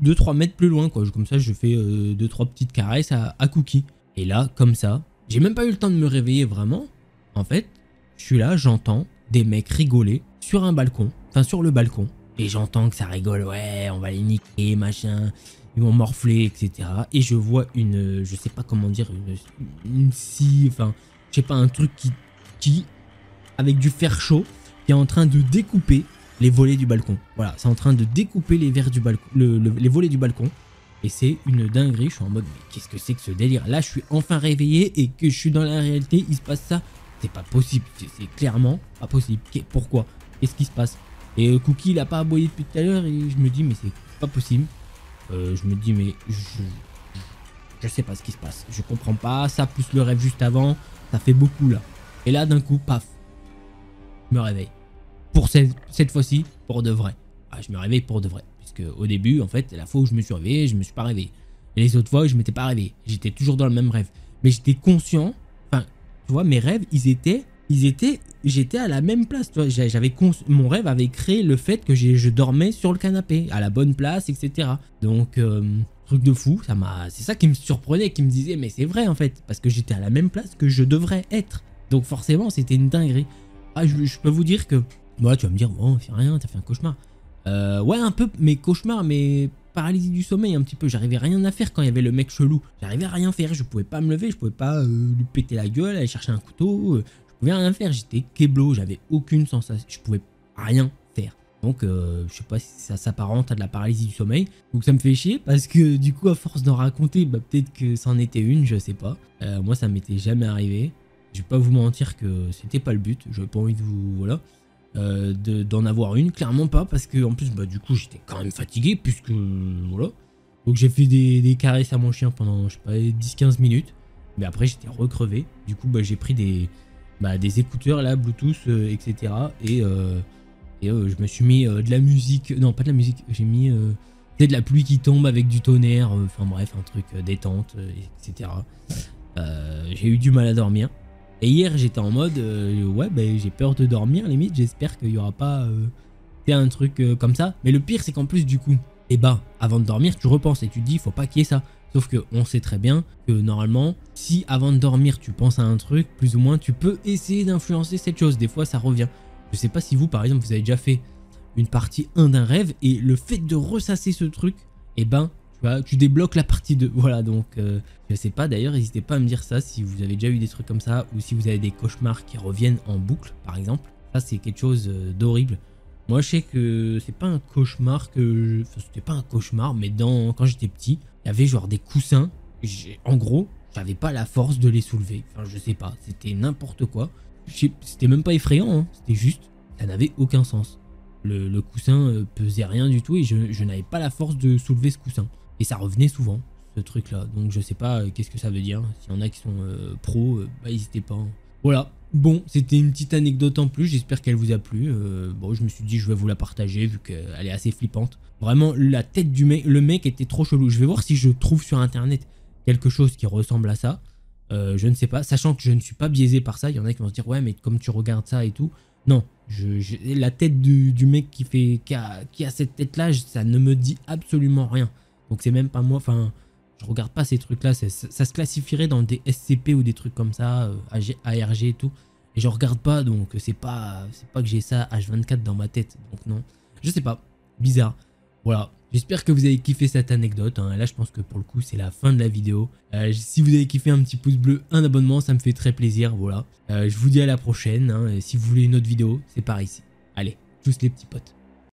2-3 mètres plus loin quoi. Comme ça je fais 2-3 petites caresses à Cookie. Et là comme ça, j'ai même pas eu le temps de me réveiller vraiment. En fait je suis là, j'entends des mecs rigoler sur un balcon, enfin sur le balcon. Et j'entends que ça rigole, ouais on va les niquer machin, ils vont morfler etc. Et je vois je sais pas comment dire, une scie, enfin je sais pas, un truc qui, avec du fer chaud, qui est en train de découper les volets du balcon. Voilà, c'est en train de découper les verres du balcon, les volets du balcon. Et c'est une dinguerie, je suis en mode, mais qu'est-ce que c'est que ce délire? Là, je suis enfin réveillé et que je suis dans la réalité, il se passe ça. C'est pas possible, c'est clairement pas possible. Pourquoi? Qu'est-ce qui se passe? Et Cookie, il a pas aboyé depuis tout à l'heure et je me dis, mais c'est pas possible. Je me dis, mais je sais pas ce qui se passe. Je comprends pas, ça plus le rêve juste avant. Ça fait beaucoup là. Et là d'un coup, paf, je me réveille. Pour cette fois-ci, pour de vrai. Ah, je me réveille pour de vrai. Puisque au début, en fait, la fois où je me suis réveillé, je me suis pas réveillé. Et les autres fois, je m'étais pas réveillé. J'étais toujours dans le même rêve. Mais j'étais conscient. Enfin, tu vois, mes rêves, j'étais à la même place. Tu vois, mon rêve avait créé le fait que je dormais sur le canapé, à la bonne place, etc. Donc, truc de fou, c'est ça qui me surprenait, qui me disait mais c'est vrai en fait, parce que j'étais à la même place que je devrais être. Donc forcément c'était une dinguerie. Ah, je peux vous dire que, voilà, tu vas me dire bon c'est rien, t'as fait un cauchemar. Ouais un peu, mais cauchemar, mais paralysie du sommeil un petit peu. J'arrivais rien à faire quand il y avait le mec chelou. J'arrivais à rien faire, je pouvais pas me lever, je pouvais pas lui péter la gueule, aller chercher un couteau, je pouvais rien faire, j'étais keblo, j'avais aucune sensation, je pouvais rien faire. Donc je sais pas si ça s'apparente à de la paralysie du sommeil. Donc ça me fait chier parce que du coup à force d'en raconter, bah, peut-être que c'en était une, je sais pas. Moi ça m'était jamais arrivé. Je vais pas vous mentir que c'était pas le but. J'avais pas envie de vous... Voilà. D'en avoir une, clairement pas, parce que en plus bah du coup j'étais quand même fatigué puisque voilà. Donc j'ai fait des caresses à mon chien pendant je sais pas 10-15 minutes. Mais après j'étais recrevé. Du coup bah j'ai pris des écouteurs là, Bluetooth, etc. Et je me suis mis de la musique, non pas de la musique, j'ai mis de la pluie qui tombe avec du tonnerre, enfin bref, un truc détente, etc. J'ai eu du mal à dormir. Et hier j'étais en mode, ouais bah, j'ai peur de dormir limite, j'espère qu'il n'y aura pas un truc comme ça. Mais le pire c'est qu'en plus du coup, et bah avant de dormir tu repenses et tu te dis faut pas qu'il y ait ça. Sauf que on sait très bien que normalement, si avant de dormir tu penses à un truc, plus ou moins tu peux essayer d'influencer cette chose, des fois ça revient. Je sais pas si vous par exemple vous avez déjà fait une partie 1 d'un rêve et le fait de ressasser ce truc, et ben tu vois, tu débloques la partie 2. Voilà donc je sais pas, d'ailleurs n'hésitez pas à me dire ça si vous avez déjà eu des trucs comme ça ou si vous avez des cauchemars qui reviennent en boucle par exemple. Ça c'est quelque chose d'horrible. Moi je sais que c'est pas un cauchemar que... Enfin c'était pas un cauchemar mais quand j'étais petit, il y avait genre des coussins. En gros, j'avais pas la force de les soulever. Enfin je sais pas, c'était n'importe quoi. C'était même pas effrayant, hein. C'était juste, ça n'avait aucun sens. Le coussin pesait rien du tout et je n'avais pas la force de soulever ce coussin. Et ça revenait souvent, ce truc là. Donc je sais pas qu'est-ce que ça veut dire. S'il y en a qui sont pros, bah n'hésitez pas. Hein. Voilà, Bon, c'était une petite anecdote en plus, j'espère qu'elle vous a plu. Bon, je me suis dit je vais vous la partager vu qu'elle est assez flippante. Vraiment, la tête du mec, le mec était trop chelou. Je vais voir si je trouve sur internet quelque chose qui ressemble à ça. Je ne sais pas, sachant que je ne suis pas biaisé par ça. Il y en a qui vont se dire ouais mais comme tu regardes ça et tout. Non, la tête du mec qui a cette tête là, ça ne me dit absolument rien. Donc c'est même pas moi, enfin je regarde pas ces trucs là, ça se classifierait dans des SCP ou des trucs comme ça, ARG et tout. Et je regarde pas, donc c'est pas que j'ai ça H24 dans ma tête. Donc non, je sais pas, bizarre. Voilà, j'espère que vous avez kiffé cette anecdote, hein. Là je pense que pour le coup c'est la fin de la vidéo. Si vous avez kiffé, un petit pouce bleu, un abonnement, ça me fait très plaisir, voilà. Je vous dis à la prochaine, hein. Si vous voulez une autre vidéo, c'est par ici. Allez, tous les petits potes.